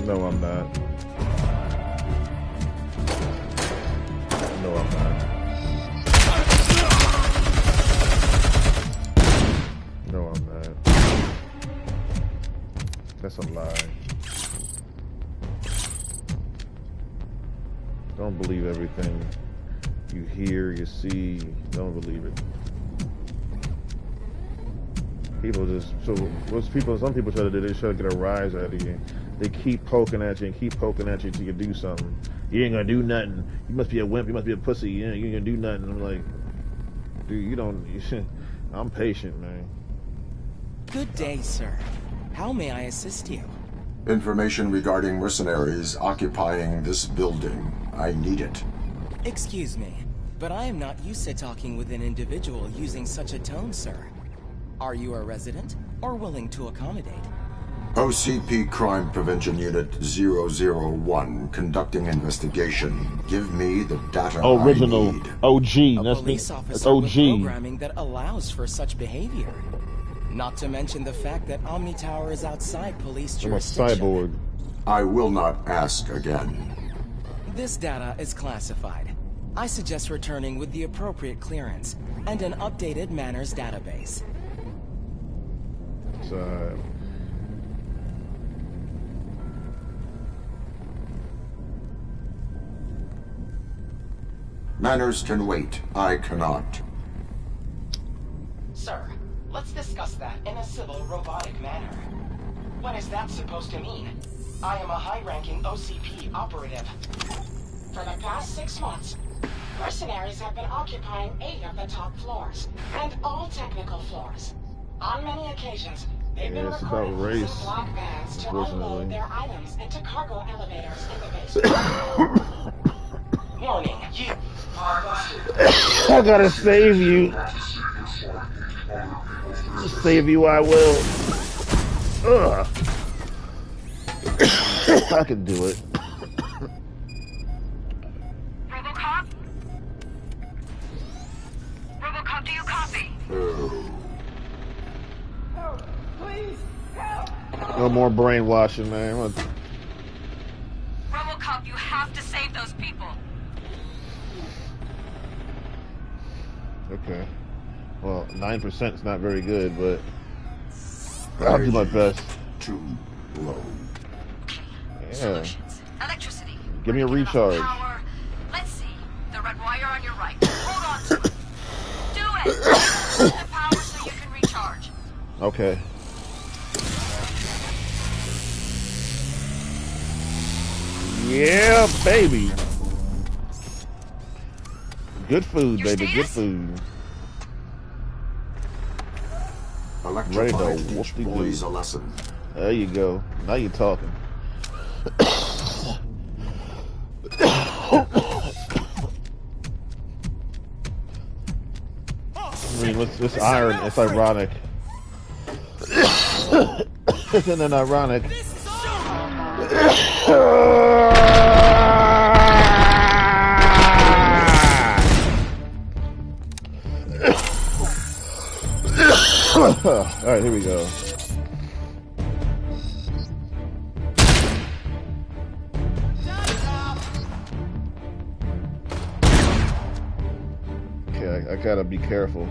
[SPEAKER 1] No, I'm not. No, I'm not. No, I'm not. That's a lie. Don't believe everything you hear, you see. Don't believe it. People just, so most people, some people try to do, they try to get a rise out of you. They keep poking at you and keep poking at you until you do something. You ain't gonna do nothing. You must be a wimp. You must be a pussy. You ain't gonna do nothing. I'm like, dude, you don't. I'm patient, man.
[SPEAKER 6] Good day, sir. How may I assist you?
[SPEAKER 4] Information regarding mercenaries occupying this building. I need it.
[SPEAKER 6] Excuse me, but I am not used to talking with an individual using such a tone, sir. Are you a resident or willing to accommodate?
[SPEAKER 4] OCP Crime Prevention Unit 001 conducting investigation. Give me the data
[SPEAKER 1] Original
[SPEAKER 4] I need.
[SPEAKER 1] OG.
[SPEAKER 6] A
[SPEAKER 1] That's
[SPEAKER 6] police
[SPEAKER 1] the
[SPEAKER 6] officer with
[SPEAKER 1] OG.
[SPEAKER 6] programming that allows for such behavior. Not to mention the fact that Omni Tower is outside police
[SPEAKER 1] I'm a
[SPEAKER 6] jurisdiction.
[SPEAKER 1] cyborg.
[SPEAKER 4] I will not ask again.
[SPEAKER 6] This data is classified. I suggest returning with the appropriate clearance and an updated manners database.
[SPEAKER 4] Manners can wait. I cannot.
[SPEAKER 6] Sir, let's discuss that in a civil, robotic manner. What is that supposed to mean? I am a high-ranking OCP operative.
[SPEAKER 8] For the past 6 months, mercenaries have been occupying 8 of the top floors, and all technical floors. On many occasions, they've been
[SPEAKER 1] it's about
[SPEAKER 8] recorded
[SPEAKER 1] race,
[SPEAKER 8] using black vans to
[SPEAKER 1] unfortunately.
[SPEAKER 8] unload their items into cargo elevators in the basement.
[SPEAKER 6] Warning, you are busted.
[SPEAKER 1] I gotta save you. Save you, I will. Ugh. I can do it.
[SPEAKER 9] Robocop? Robocop, do you copy?
[SPEAKER 1] No more brainwashing, man.
[SPEAKER 9] Robocop, you have to save those people.
[SPEAKER 1] Okay. Well, 9% is not very good, but I'll do my best.
[SPEAKER 4] Too low.
[SPEAKER 1] Yeah.
[SPEAKER 9] Solutions. Electricity.
[SPEAKER 1] Give me a recharge.
[SPEAKER 9] Power. Let's see. The red wire on your right. Hold on to it. Do it. Use the power so you can recharge.
[SPEAKER 1] Okay. Yeah, baby. Good food,
[SPEAKER 9] Your
[SPEAKER 1] baby. Good
[SPEAKER 9] status?
[SPEAKER 1] food.
[SPEAKER 4] Electrify
[SPEAKER 1] Ready to
[SPEAKER 4] each
[SPEAKER 1] whoop the
[SPEAKER 4] boy's
[SPEAKER 1] dude.
[SPEAKER 4] a lesson.
[SPEAKER 1] There you go. Now you're talking. I mean, it's iron. It's ironic. Isn't it ironic? All right, here we go. Okay, I gotta be careful.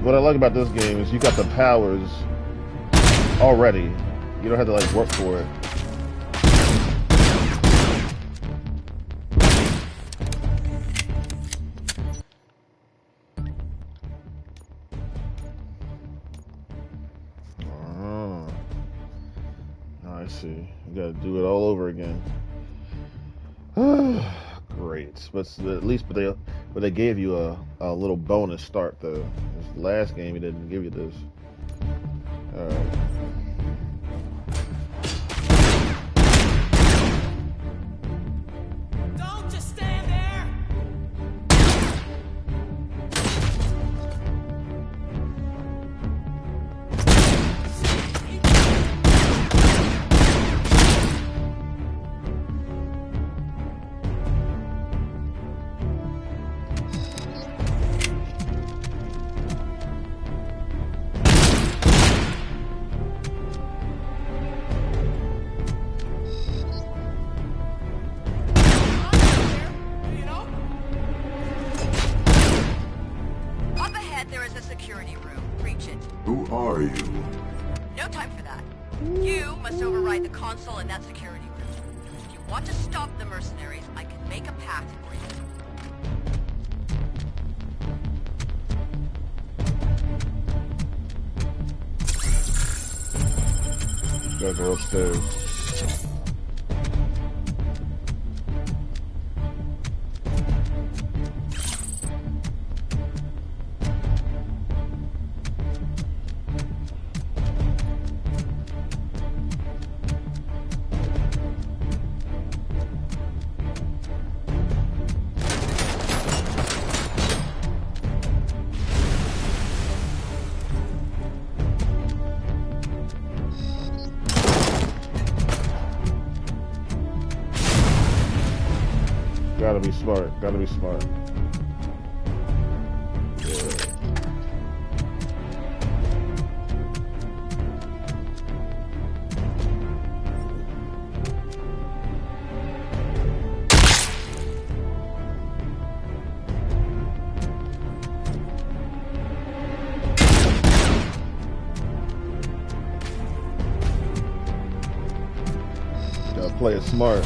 [SPEAKER 1] What I like about this game is you got the powers already. You don't have to like work for it. Oh, I see. You gotta do it all over again. Great, but at least they gave you a little bonus start though. last game he didn't give you this. Alright.
[SPEAKER 6] Don't just stand there!
[SPEAKER 9] Up ahead, there is a security room. Reach it.
[SPEAKER 4] Who are you?
[SPEAKER 9] No time for that. You must override the console in that security room. If you want to stop the mercenaries, I can make a path for you.
[SPEAKER 1] Gotta go upstairs. Gotta be smart. Gotta be smart. Yeah. Gotta play it smart.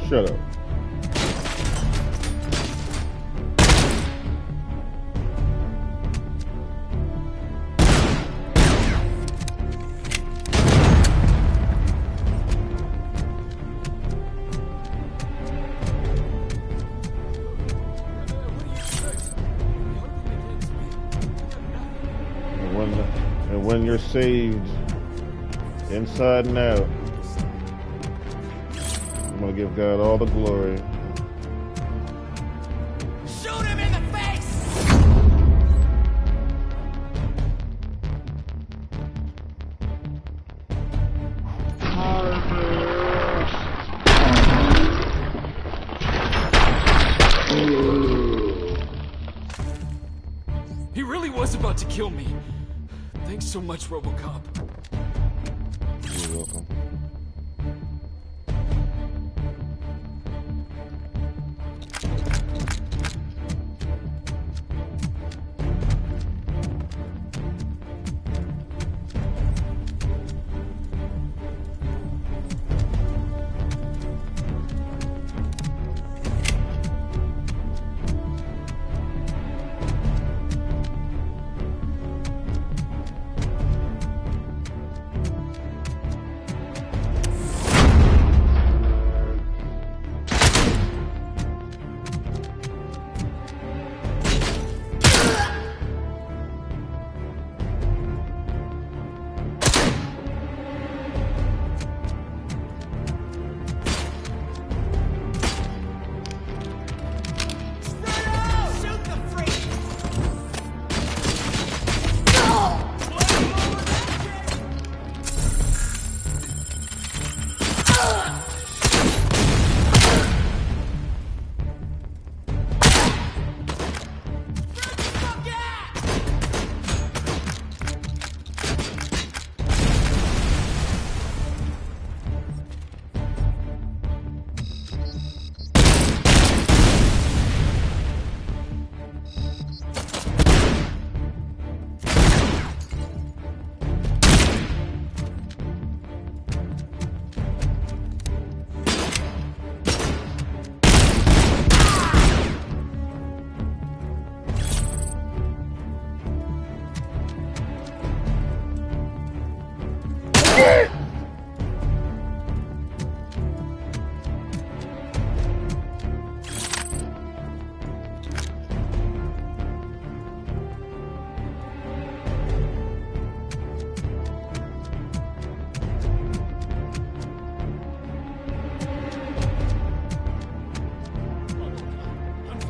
[SPEAKER 1] Shut up. And when you're saved inside and out, I'm gonna give God all the glory.
[SPEAKER 6] Shoot him in the face!
[SPEAKER 10] He really was about to kill me. Thanks so much, RoboCop.
[SPEAKER 1] You're welcome.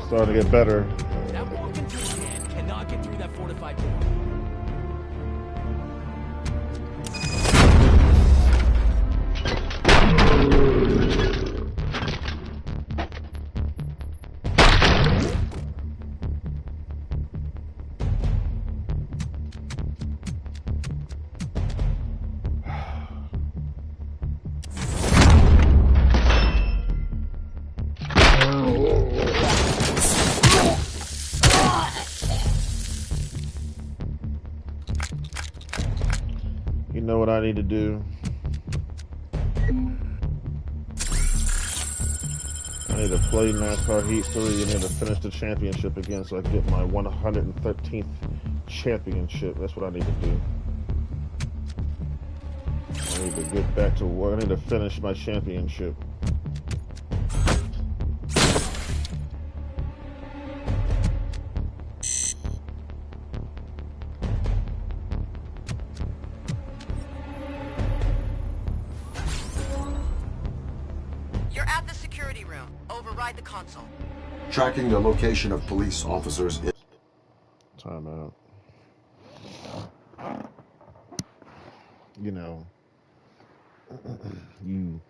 [SPEAKER 1] starting to get better.
[SPEAKER 10] That walking man cannot get through that fortified door.
[SPEAKER 1] You know what I need to do? I need to play NASCAR Heat 3 and need to finish the championship again so I can get my 113th championship. That's what I need to do. I need to get back to work. I need to finish my championship.
[SPEAKER 9] You're at the security room. Override the console.
[SPEAKER 4] Tracking the location of police officers.
[SPEAKER 1] Time out. You know, you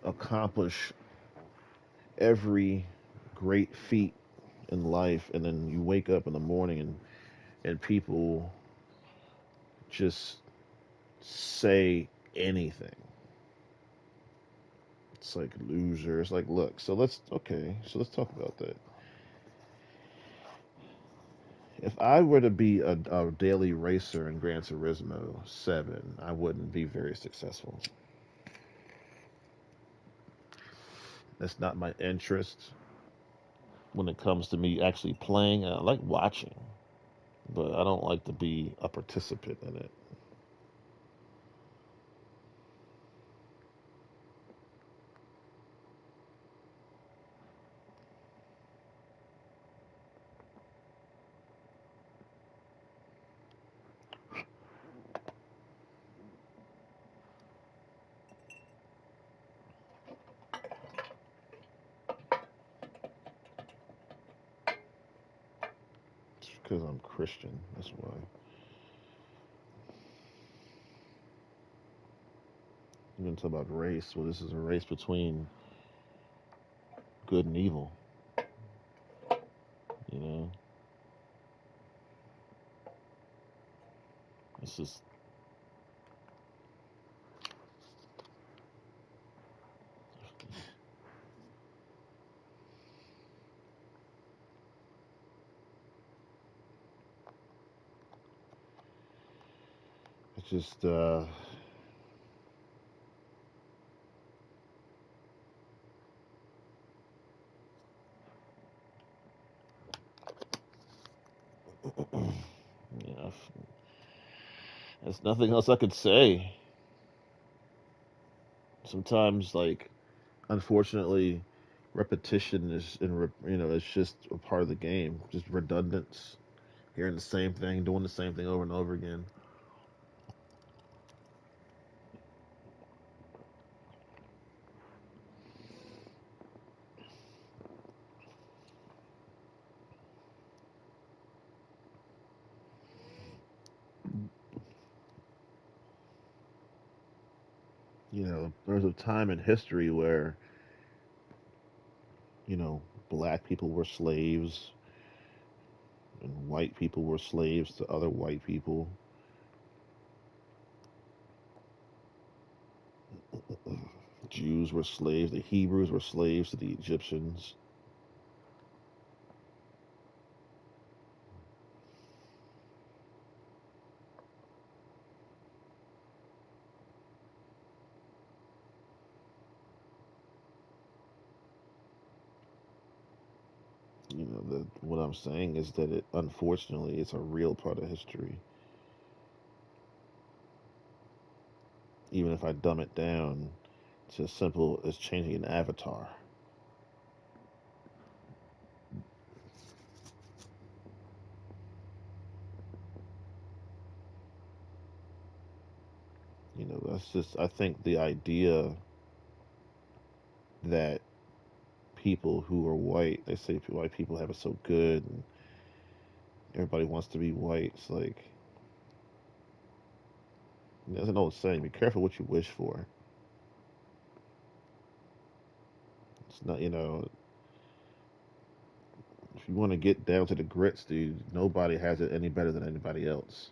[SPEAKER 1] accomplish every great feat in life, and then you wake up in the morning and people just say anything. It's like loser. It's like, look, so let's talk about that. If I were to be a daily racer in Gran Turismo 7, I wouldn't be very successful. That's not my interest when it comes to me actually playing. I like watching, but I don't like to be a participant in it. Because I'm Christian, that's why. You're gonna talk about race. Well, this is a race between good and evil. You know, it's just it's just yeah. There's nothing else I could say. Sometimes, like, unfortunately, repetition is, it's just a part of the game. Just redundance, hearing the same thing, doing the same thing over and over again. You know, there's a time in history where, black people were slaves and white people were slaves to other white people. Jews were slaves. The Hebrews were slaves to the Egyptians. What I'm saying is that unfortunately, it's a real part of history. Even if I dumb it down, it's as simple as changing an avatar. That's just, I think the idea that people who are white. They say white people have it so good, and everybody wants to be white. It's like, there's an old saying: "Be careful what you wish for." It's not, if you want to get down to the grits, dude, nobody has it any better than anybody else.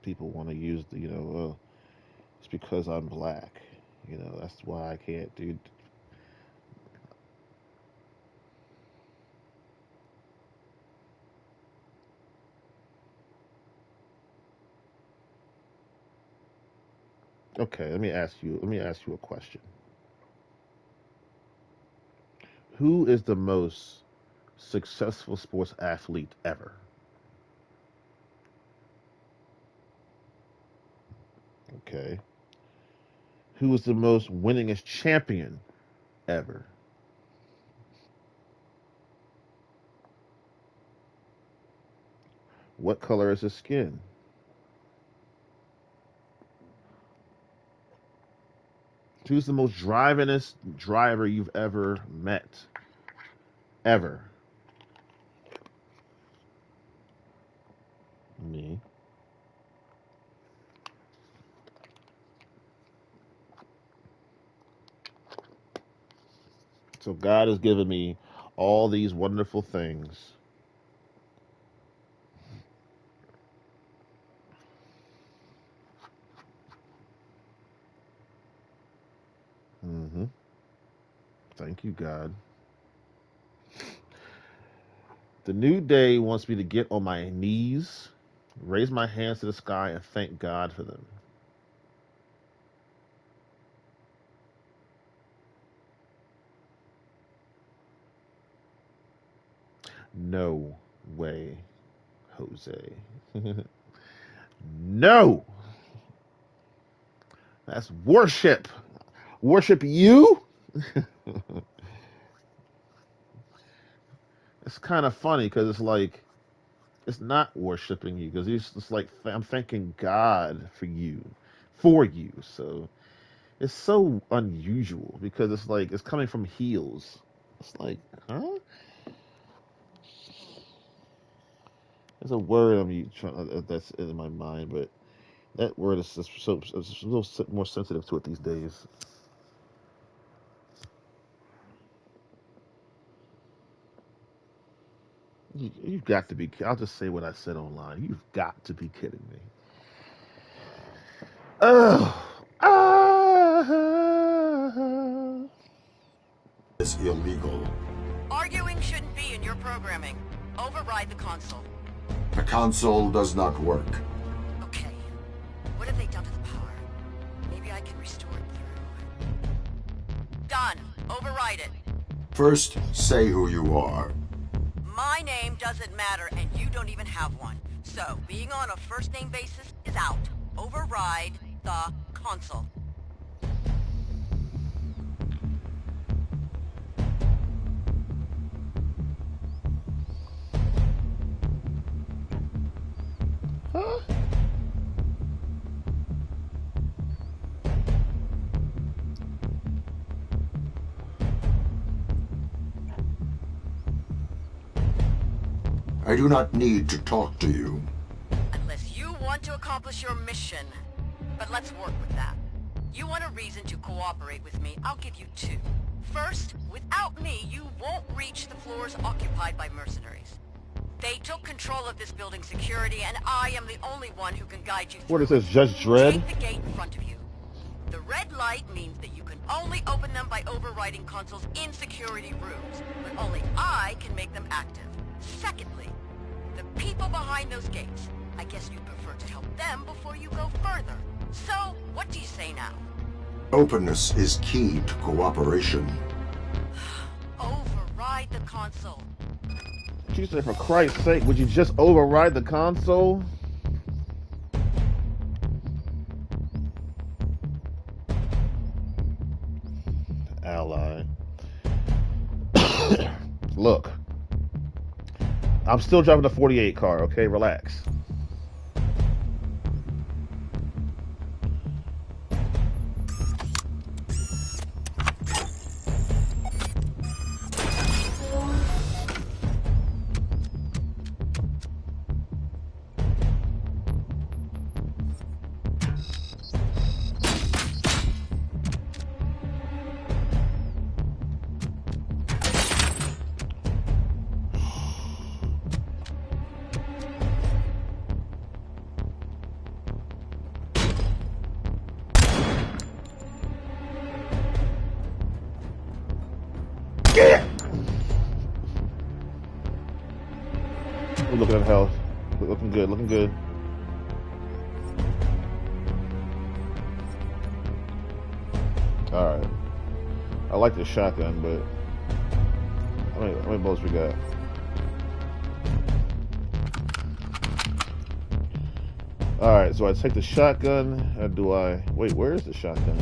[SPEAKER 1] People want to use the, it's because I'm black. That's why I can't, dude. Okay, let me ask you a question. Who is the most successful sports athlete ever? Okay. Who is the most winningest champion ever? What color is his skin? Who's the most drivingest driver you've ever met? Ever? Me. So God has given me all these wonderful things. Mm-hmm. Thank you, God. The new day wants me to get on my knees, raise my hands to the sky, and thank God for them. No way, Jose. No! That's worship. Worship you? It's kind of funny because it's like, it's not worshiping you because it's like, I'm thanking God for you. So it's so unusual because it's like, it's coming from heels. It's like, huh? There's a word that's in my mind, but that word is just so it's a little more sensitive to it these days. You've got to be. I'll just say what I said online. You've got to be kidding me.
[SPEAKER 4] It's illegal.
[SPEAKER 9] Arguing shouldn't be in your programming. Override the console.
[SPEAKER 4] The console does not work.
[SPEAKER 9] Okay. What have they done to the power? Maybe I can restore it through. Done. Override it.
[SPEAKER 4] First, say who you are.
[SPEAKER 9] My name doesn't matter, and you don't even have one. So, being on a first-name basis is out. Override the console.
[SPEAKER 1] Huh?
[SPEAKER 4] I do not need to talk to you.
[SPEAKER 9] Unless you want to accomplish your mission. But let's work with that. You want a reason to cooperate with me, I'll give you two. First, without me, you won't reach the floors occupied by mercenaries. They took control of this building's security, and I am the only one who can guide you through.
[SPEAKER 1] What is this, Judge Dredd?
[SPEAKER 9] Take the gate in front of you. The red light means that you can only open them by overriding consoles in security rooms, but only I can make them active. Secondly, the people behind those gates. I guess you'd prefer to help them before you go further. So, what do you say now?
[SPEAKER 4] Openness is key to cooperation.
[SPEAKER 9] Override the console.
[SPEAKER 1] She said, for Christ's sake, would you just override the console? Ally. I'm still driving the 48 car, okay? Relax. We're looking at health. Looking good, looking good. Alright. I like the shotgun, but how many bullets we got? Alright, so I take the shotgun, and do I... Wait, where is the shotgun?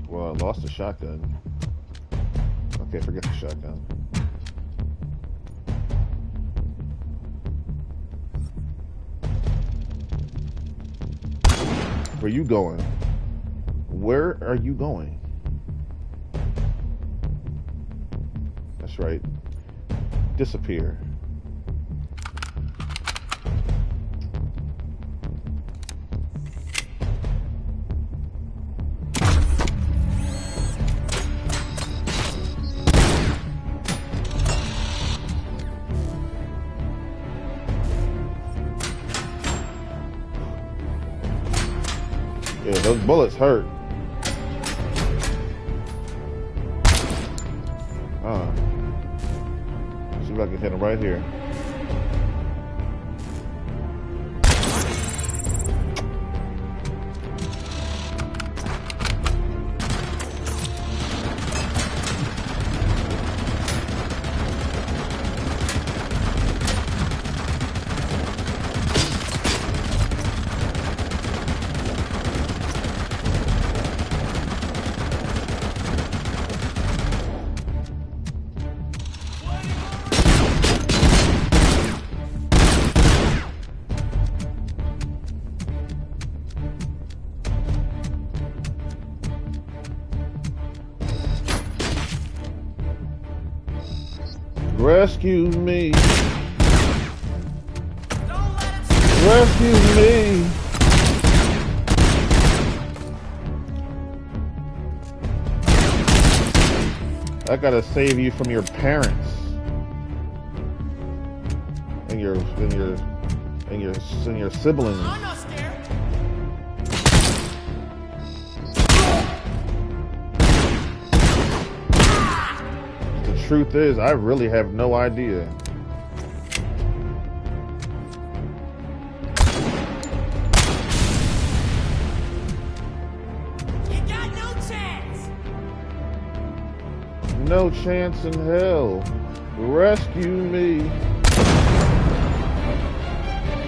[SPEAKER 1] Well, I lost the shotgun. Okay, forget the shotgun. Where are you going? Where are you going? That's right. Disappear. Yeah, those bullets hurt. See if I can hit him right here. Rescue me. Rescue me. I gotta save you from your parents and your siblings.
[SPEAKER 6] I'm not scared.
[SPEAKER 1] The truth is, I really have no idea.
[SPEAKER 6] You got no chance.
[SPEAKER 1] No chance in hell. Rescue me.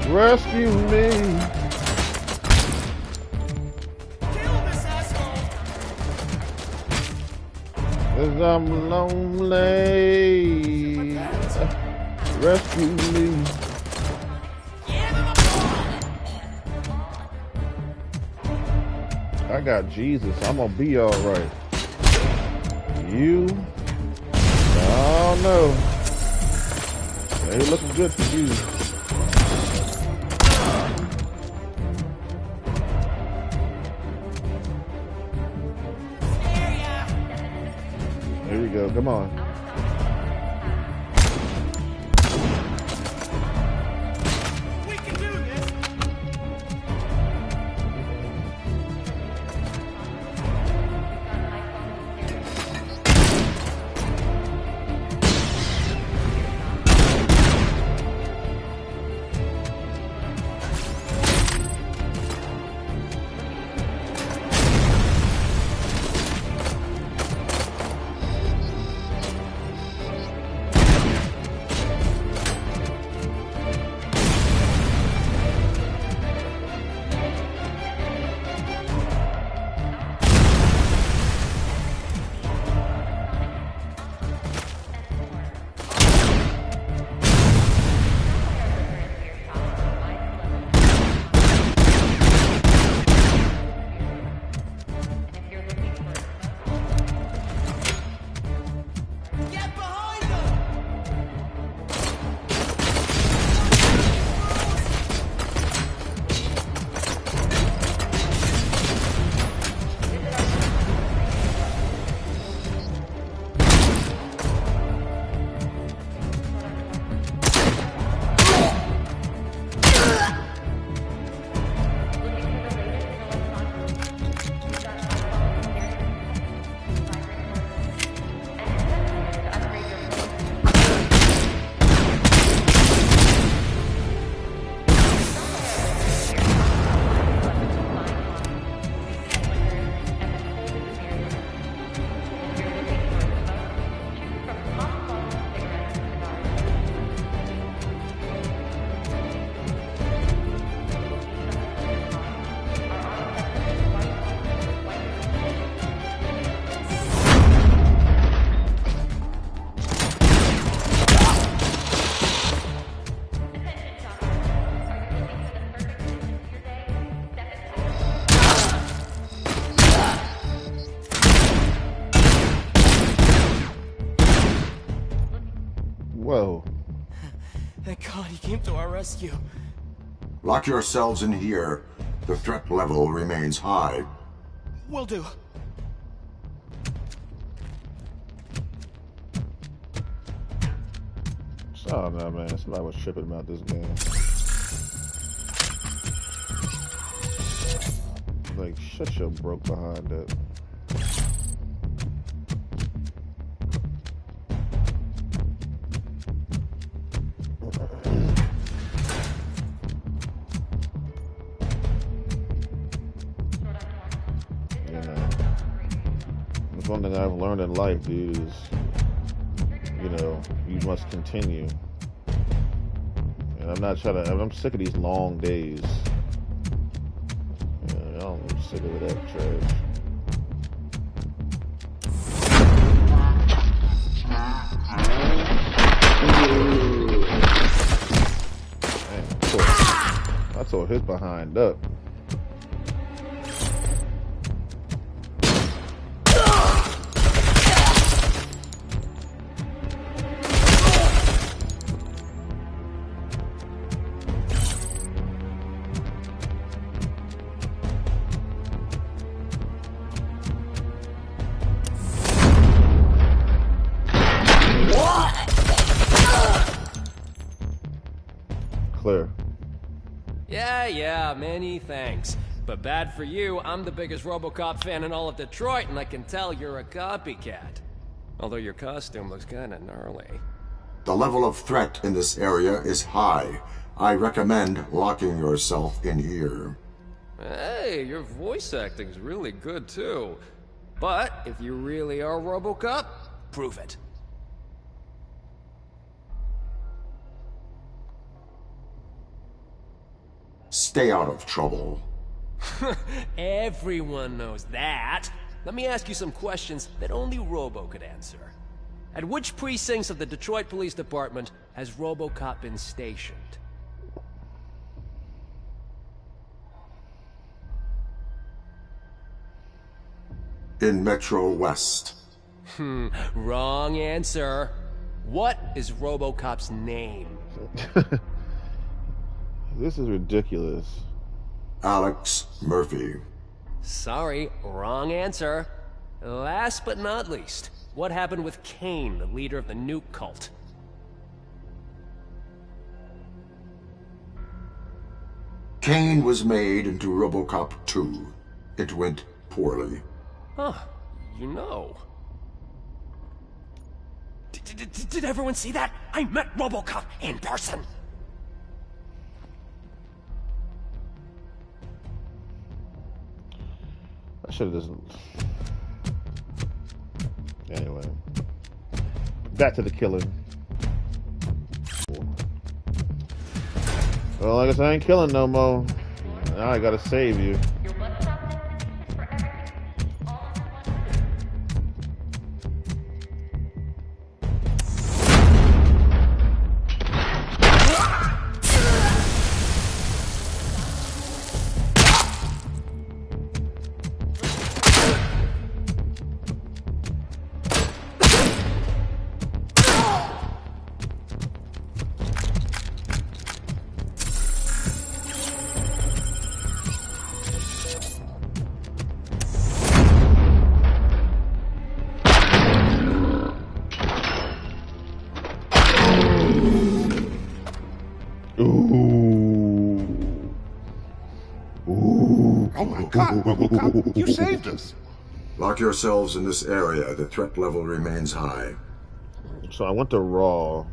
[SPEAKER 1] Rescue me.
[SPEAKER 6] Kill this asshole.
[SPEAKER 1] 'Cause I'm lonely. Rescue me. I got Jesus. I'm gonna be all right. You? I don't know. Ain't looking good for you. Here we go. Come on.
[SPEAKER 6] We can do this.
[SPEAKER 1] Whoa.
[SPEAKER 6] Thank God he came to our rescue.
[SPEAKER 4] Lock yourselves in here. The threat level remains high.
[SPEAKER 6] Will do.
[SPEAKER 1] Oh no, man. Somebody was tripping about this game. Like, shut your broke behind up. You know, that's one thing I've learned in life, dude, is, you know, you must continue. And I'm not trying to, I'm sick of these long days. I'm sick of that trash. Man, I tore his behind up. Clear.
[SPEAKER 2] Yeah, many thanks. But bad for you, I'm the biggest RoboCop fan in all of Detroit, and I can tell you're a copycat. Although your costume looks kinda gnarly.
[SPEAKER 4] The level of threat in this area is high. I recommend locking yourself in here.
[SPEAKER 2] Hey, your voice acting's really good too. But if you really are RoboCop, prove it.
[SPEAKER 4] Stay out of trouble.
[SPEAKER 2] Everyone knows that. Let me ask you some questions that only Robo could answer. At which precincts of the Detroit Police Department has RoboCop been stationed?
[SPEAKER 4] In Metro West.
[SPEAKER 2] Wrong answer. What is RoboCop's name?
[SPEAKER 1] This is ridiculous.
[SPEAKER 4] Alex Murphy.
[SPEAKER 2] Sorry, wrong answer. Last but not least, what happened with Kane, the leader of the Nuke cult?
[SPEAKER 4] Kane was made into RoboCop 2. It went poorly.
[SPEAKER 2] Huh, you know. Did everyone see that? I met RoboCop in person!
[SPEAKER 1] I should have just... Anyway. Back to the killing. Well, I guess I ain't killing no more. Now I gotta save you.
[SPEAKER 3] God, RoboCop, you saved us.
[SPEAKER 4] Lock yourselves in this area. The threat level remains high.
[SPEAKER 1] So I went to Raw.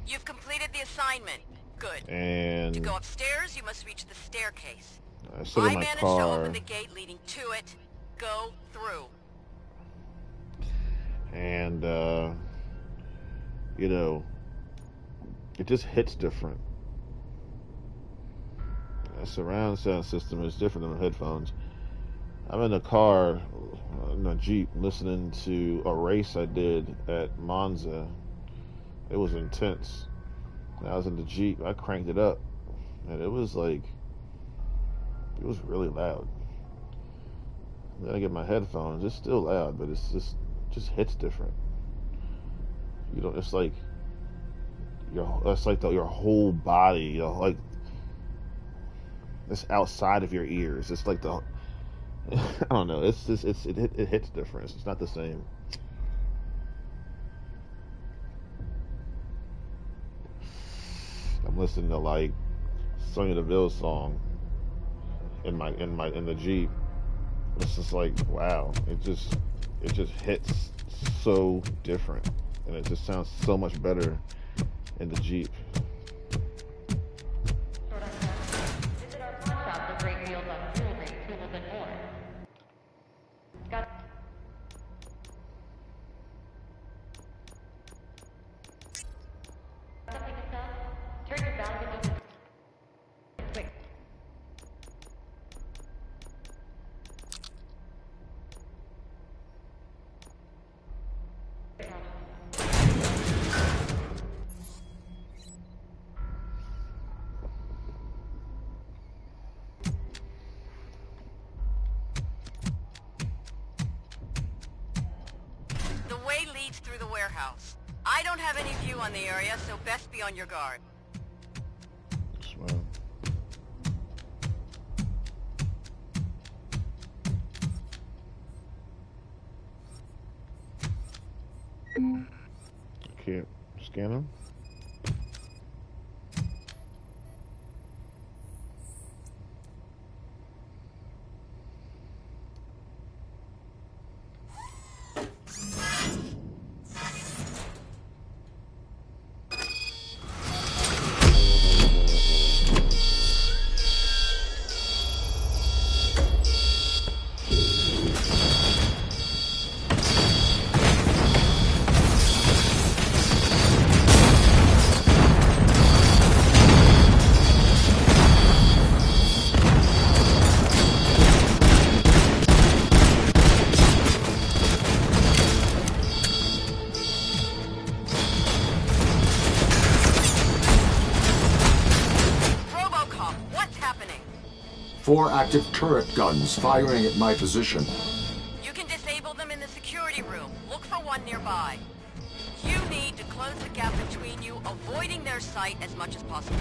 [SPEAKER 9] You've completed the assignment. Good.
[SPEAKER 1] And
[SPEAKER 9] to go upstairs, you must reach the staircase.
[SPEAKER 1] I sit in my
[SPEAKER 9] managed
[SPEAKER 1] car.
[SPEAKER 9] to open the gate leading to it. Go through.
[SPEAKER 1] And you know, it just hits different. A surround sound system is different than headphones. I'm in a car, in a Jeep, listening to a race I did at Monza. It was intense. I was in the Jeep, I cranked it up, and it was like, it was really loud. Then I get my headphones, it's still loud, but it's just hits different. You don't, it's like, That's like your whole body. You know, like it's outside of your ears. It's like the I don't know. It's just it hits different. It's not the same. I'm listening to like Sonya Deville song in the Jeep. It's just like wow. It just hits so different, and it just sounds so much better in the Jeep.
[SPEAKER 11] Visit our pawn shop for great deals on jewelry, tools, and more. Got something to sell? Turn your valuables into quick.
[SPEAKER 9] The way leads through the warehouse. I don't have any view on the area, so best be on your guard.
[SPEAKER 1] Smile. Can't scan them.
[SPEAKER 9] RoboCop, what's happening?
[SPEAKER 4] 4 active turret guns firing at my position.
[SPEAKER 9] You can disable them in the security room. Look for one nearby. You need to close the gap between you, avoiding their sight as much as possible.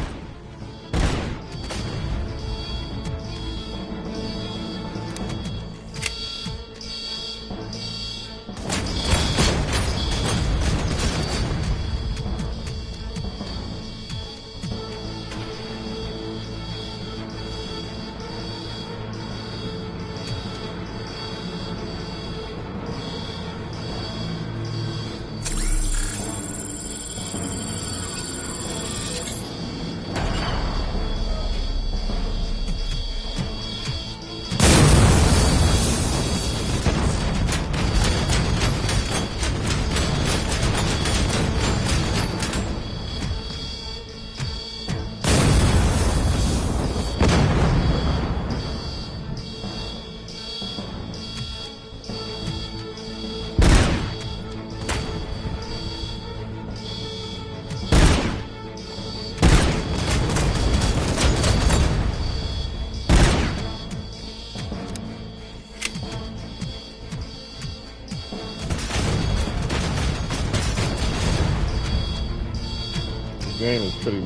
[SPEAKER 1] Game is pretty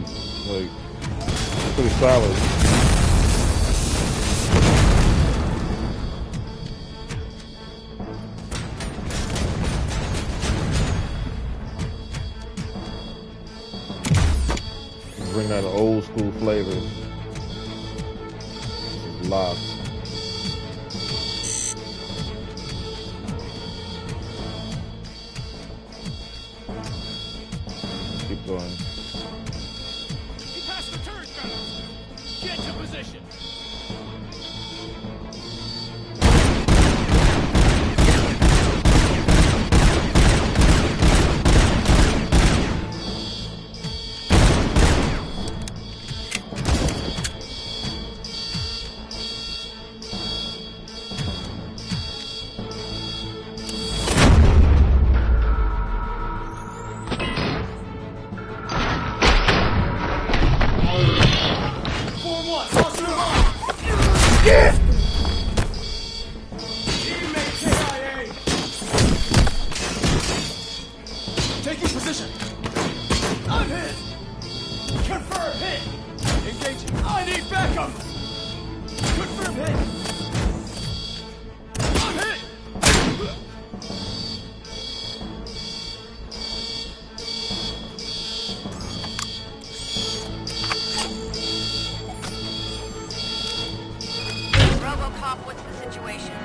[SPEAKER 1] solid. Bring out an old school flavor. Locked. Keep going.
[SPEAKER 10] Pass the turret guns! Get to position!
[SPEAKER 6] Taking position. I'm hit.
[SPEAKER 10] Confirm hit! Engaging. I need backup! Confirm hit! I'm hit!
[SPEAKER 9] RoboCop, what's the situation?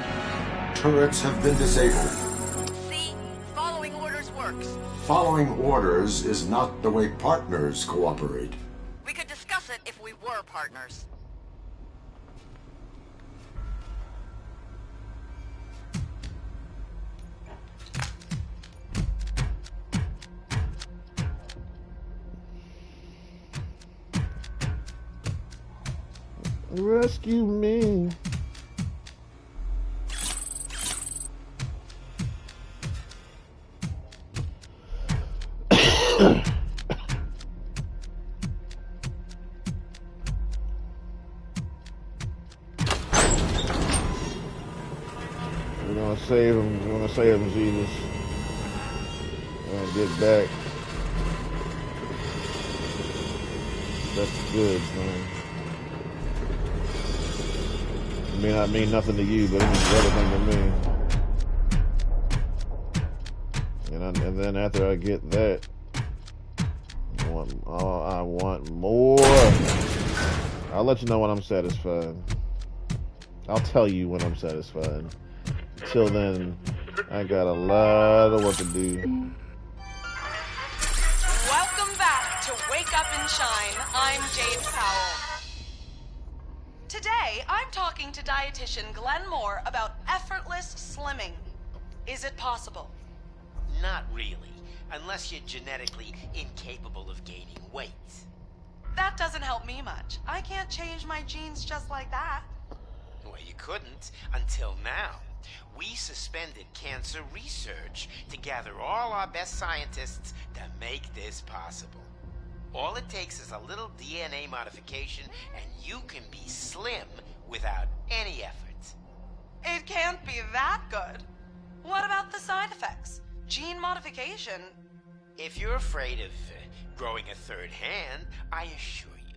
[SPEAKER 4] Turrets have been disabled.
[SPEAKER 9] See? Following orders works.
[SPEAKER 4] Following orders is not the way partners cooperate.
[SPEAKER 9] We could discuss it if we were partners.
[SPEAKER 1] Rescue me. We're gonna save him. We're gonna save him, Jesus. We're gonna get back. That's good, man. It may not mean nothing to you, but it means everything to me. And then after I get that, I want more. I'll let you know when I'm satisfied. I'll tell you when I'm satisfied. Until then, I got a lot of work to do.
[SPEAKER 12] Welcome back to Wake Up and Shine. I'm Jade Powell. Today, I'm talking to dietitian Glenn Moore about effortless slimming. Is it possible?
[SPEAKER 13] Not really, unless you're genetically incapable of gaining weight.
[SPEAKER 12] That doesn't help me much. I can't change my genes just like that.
[SPEAKER 13] Well, you couldn't until now. We suspended cancer research to gather all our best scientists to make this possible. All it takes is a little DNA modification, and you can be slim without any effort.
[SPEAKER 12] It can't be that good. What about the side effects? Gene modification?
[SPEAKER 13] If you're afraid of growing a third hand, I assure you,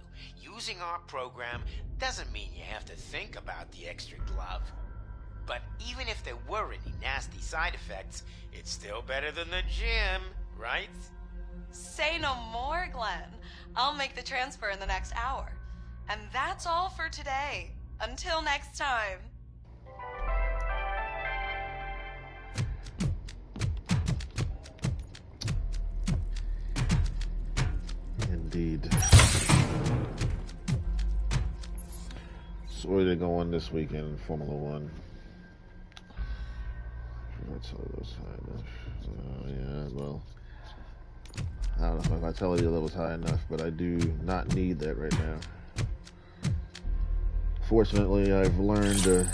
[SPEAKER 13] using our program doesn't mean you have to think about the extra glove. But even if there were any nasty side effects, it's still better than the gym, right?
[SPEAKER 12] Say no more, Glenn. I'll make the transfer in the next hour. And that's all for today. Until next time.
[SPEAKER 1] Indeed. So where they go on this weekend in Formula One? I tell you those high enough. Yeah, well, I don't know if I tell you that was high enough, but I do not need that right now. Fortunately, I've learned to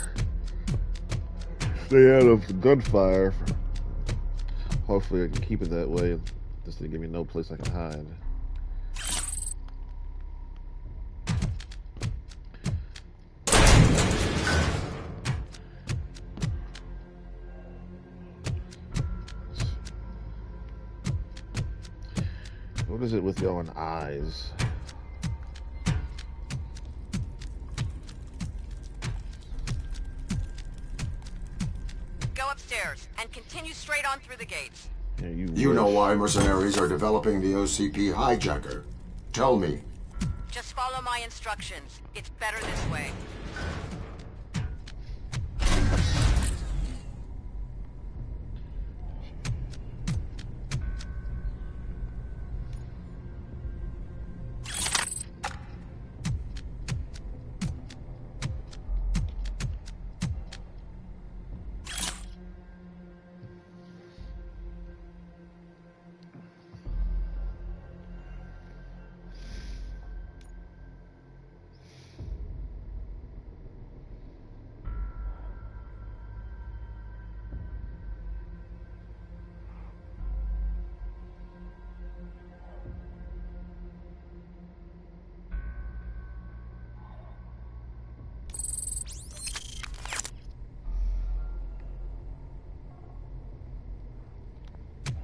[SPEAKER 1] stay out of the gunfire. Hopefully, I can keep it that way. Just to give me no place I can hide. What is it with your own eyes?
[SPEAKER 9] Go upstairs and continue straight on through the gates.
[SPEAKER 1] Yeah,
[SPEAKER 4] you know why mercenaries are developing the OCP hijacker. Tell me.
[SPEAKER 9] Just follow my instructions. It's better this way.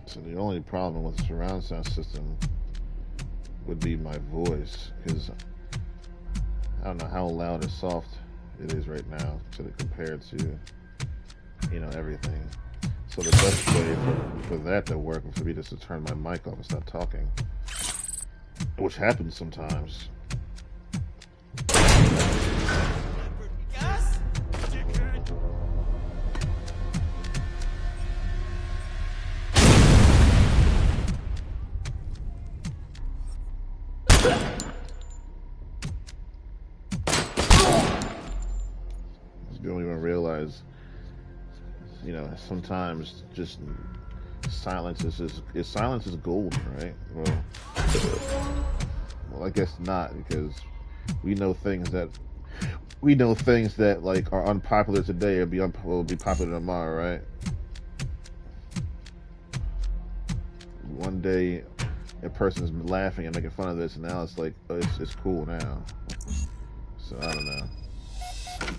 [SPEAKER 1] So the only problem with the surround sound system would be my voice, because I don't know how loud or soft it is right now compared to, everything. So the best way for that to work would be just to turn my mic off and stop talking, which happens sometimes. You don't even realize, sometimes just silence is gold, right? Well, I guess not, because we know things that like are unpopular today will be popular tomorrow, right? One day a person's laughing and making fun of this, and now it's like, oh, it's cool now. So I don't know.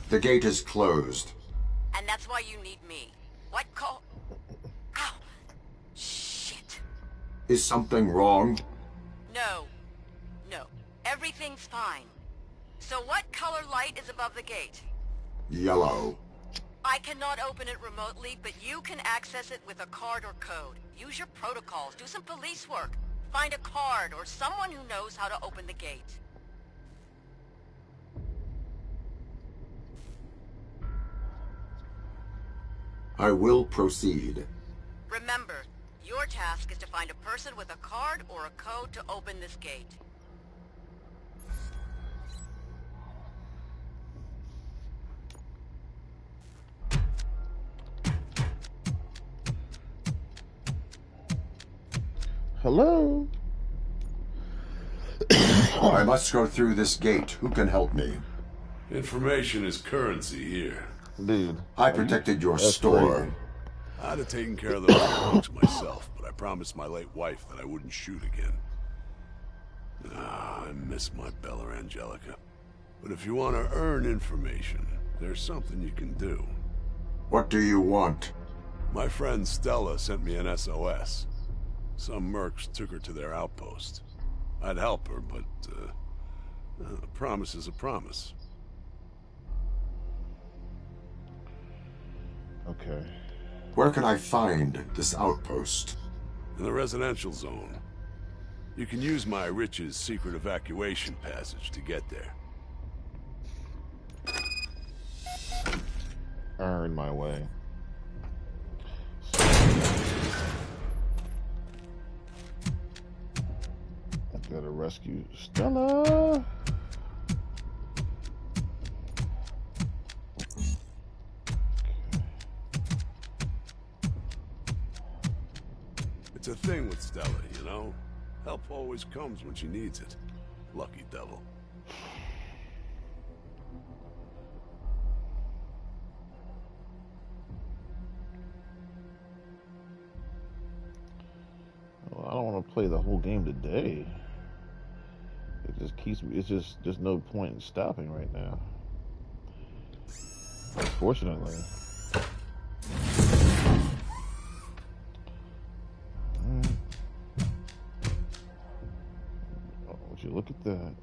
[SPEAKER 4] The gate is closed.
[SPEAKER 9] And that's why you need me. What call? Ow! Shit.
[SPEAKER 4] Is something wrong?
[SPEAKER 9] No. Everything's fine. So what color light is above the gate?
[SPEAKER 4] Yellow.
[SPEAKER 9] I cannot open it remotely, but you can access it with a card or code. Use your protocols, do some police work. Find a card or someone who knows how to open the gate.
[SPEAKER 4] I will proceed.
[SPEAKER 9] Remember, your task is to find a person with a card or a code to open this gate.
[SPEAKER 1] Hello?
[SPEAKER 4] I must go through this gate. Who can help me?
[SPEAKER 14] Information is currency here.
[SPEAKER 1] Dude.
[SPEAKER 4] I protected your store.
[SPEAKER 1] Crazy.
[SPEAKER 14] I'd have taken care of those folks myself, but I promised my late wife that I wouldn't shoot again. I miss my Bella Angelica. But if you want to earn information, there's something you can do.
[SPEAKER 4] What do you want?
[SPEAKER 14] My friend Stella sent me an SOS. Some mercs took her to their outpost. I'd help her, but a promise is a promise.
[SPEAKER 1] Okay.
[SPEAKER 4] Where can I find this outpost?
[SPEAKER 14] In the residential zone. You can use my Rich's secret evacuation passage to get there.
[SPEAKER 1] Earn my way. I gotta rescue Stella.
[SPEAKER 14] It's a thing with Stella, you know? Help always comes when she needs it. Lucky devil.
[SPEAKER 1] Well, I don't want to play the whole game today. It just keeps me. It's just there's no point in stopping right now. Unfortunately. Oh, would you look at that?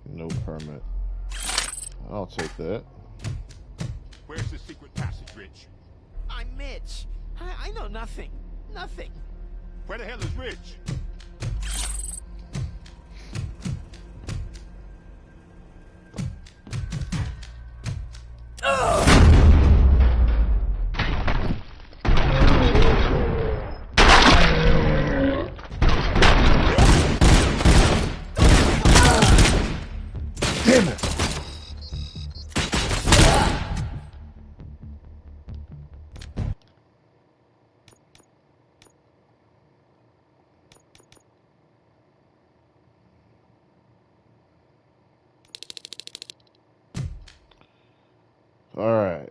[SPEAKER 1] No permit. I'll take that.
[SPEAKER 3] Where's the secret passage, Rich?
[SPEAKER 15] I'm Mitch. I know nothing. Nothing.
[SPEAKER 3] Where the hell is Rich?
[SPEAKER 1] Damn it! All right.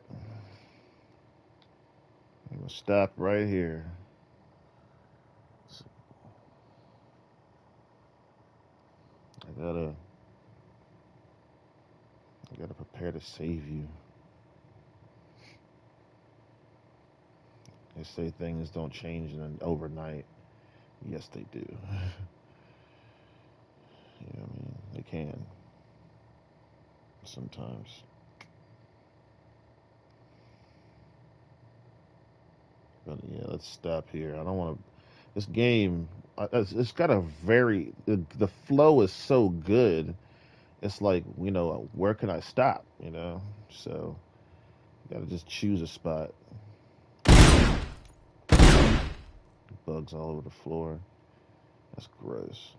[SPEAKER 1] I'm gonna stop right here. I gotta prepare to save you. They say things don't change in an overnight. Yes, they do. You know what I mean? They can. Sometimes. But yeah, let's stop here. I don't want to. This game, it's got a very. The flow is so good. It's like, you know, where can I stop? You know? So, you gotta just choose a spot. Bugs all over the floor. That's gross.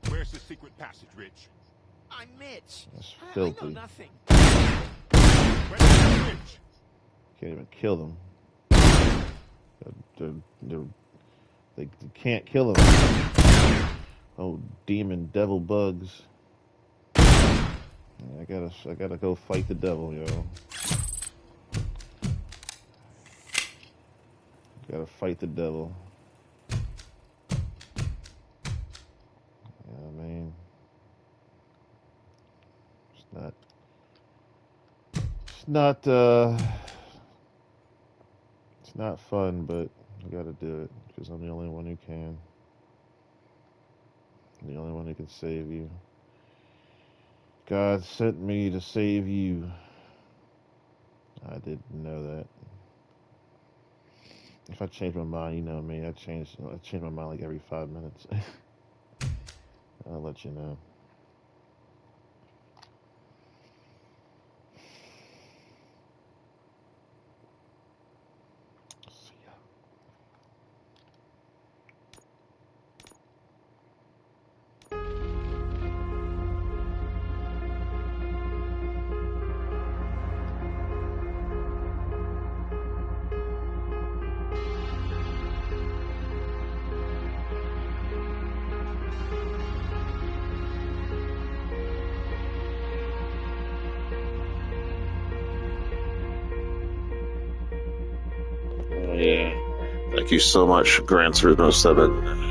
[SPEAKER 3] Where's the secret passage, Rich?
[SPEAKER 15] I'm Mitch.
[SPEAKER 1] That's
[SPEAKER 15] I
[SPEAKER 1] filthy.
[SPEAKER 15] know nothing.
[SPEAKER 3] Where's the Rich?
[SPEAKER 1] Can't even kill them. They can't kill them. Oh, demon devil bugs. Yeah, I gotta go fight the devil, yo. Gotta fight the devil. Yeah, I mean, it's not fun, but I gotta do it because I'm the only one who can. I'm the only one who can save you. God sent me to save you. I didn't know that. If I change my mind, you know me, I change my mind like every 5 minutes. I'll let you know. See ya. Yeah. Thank you so much, Gran Turismo 7.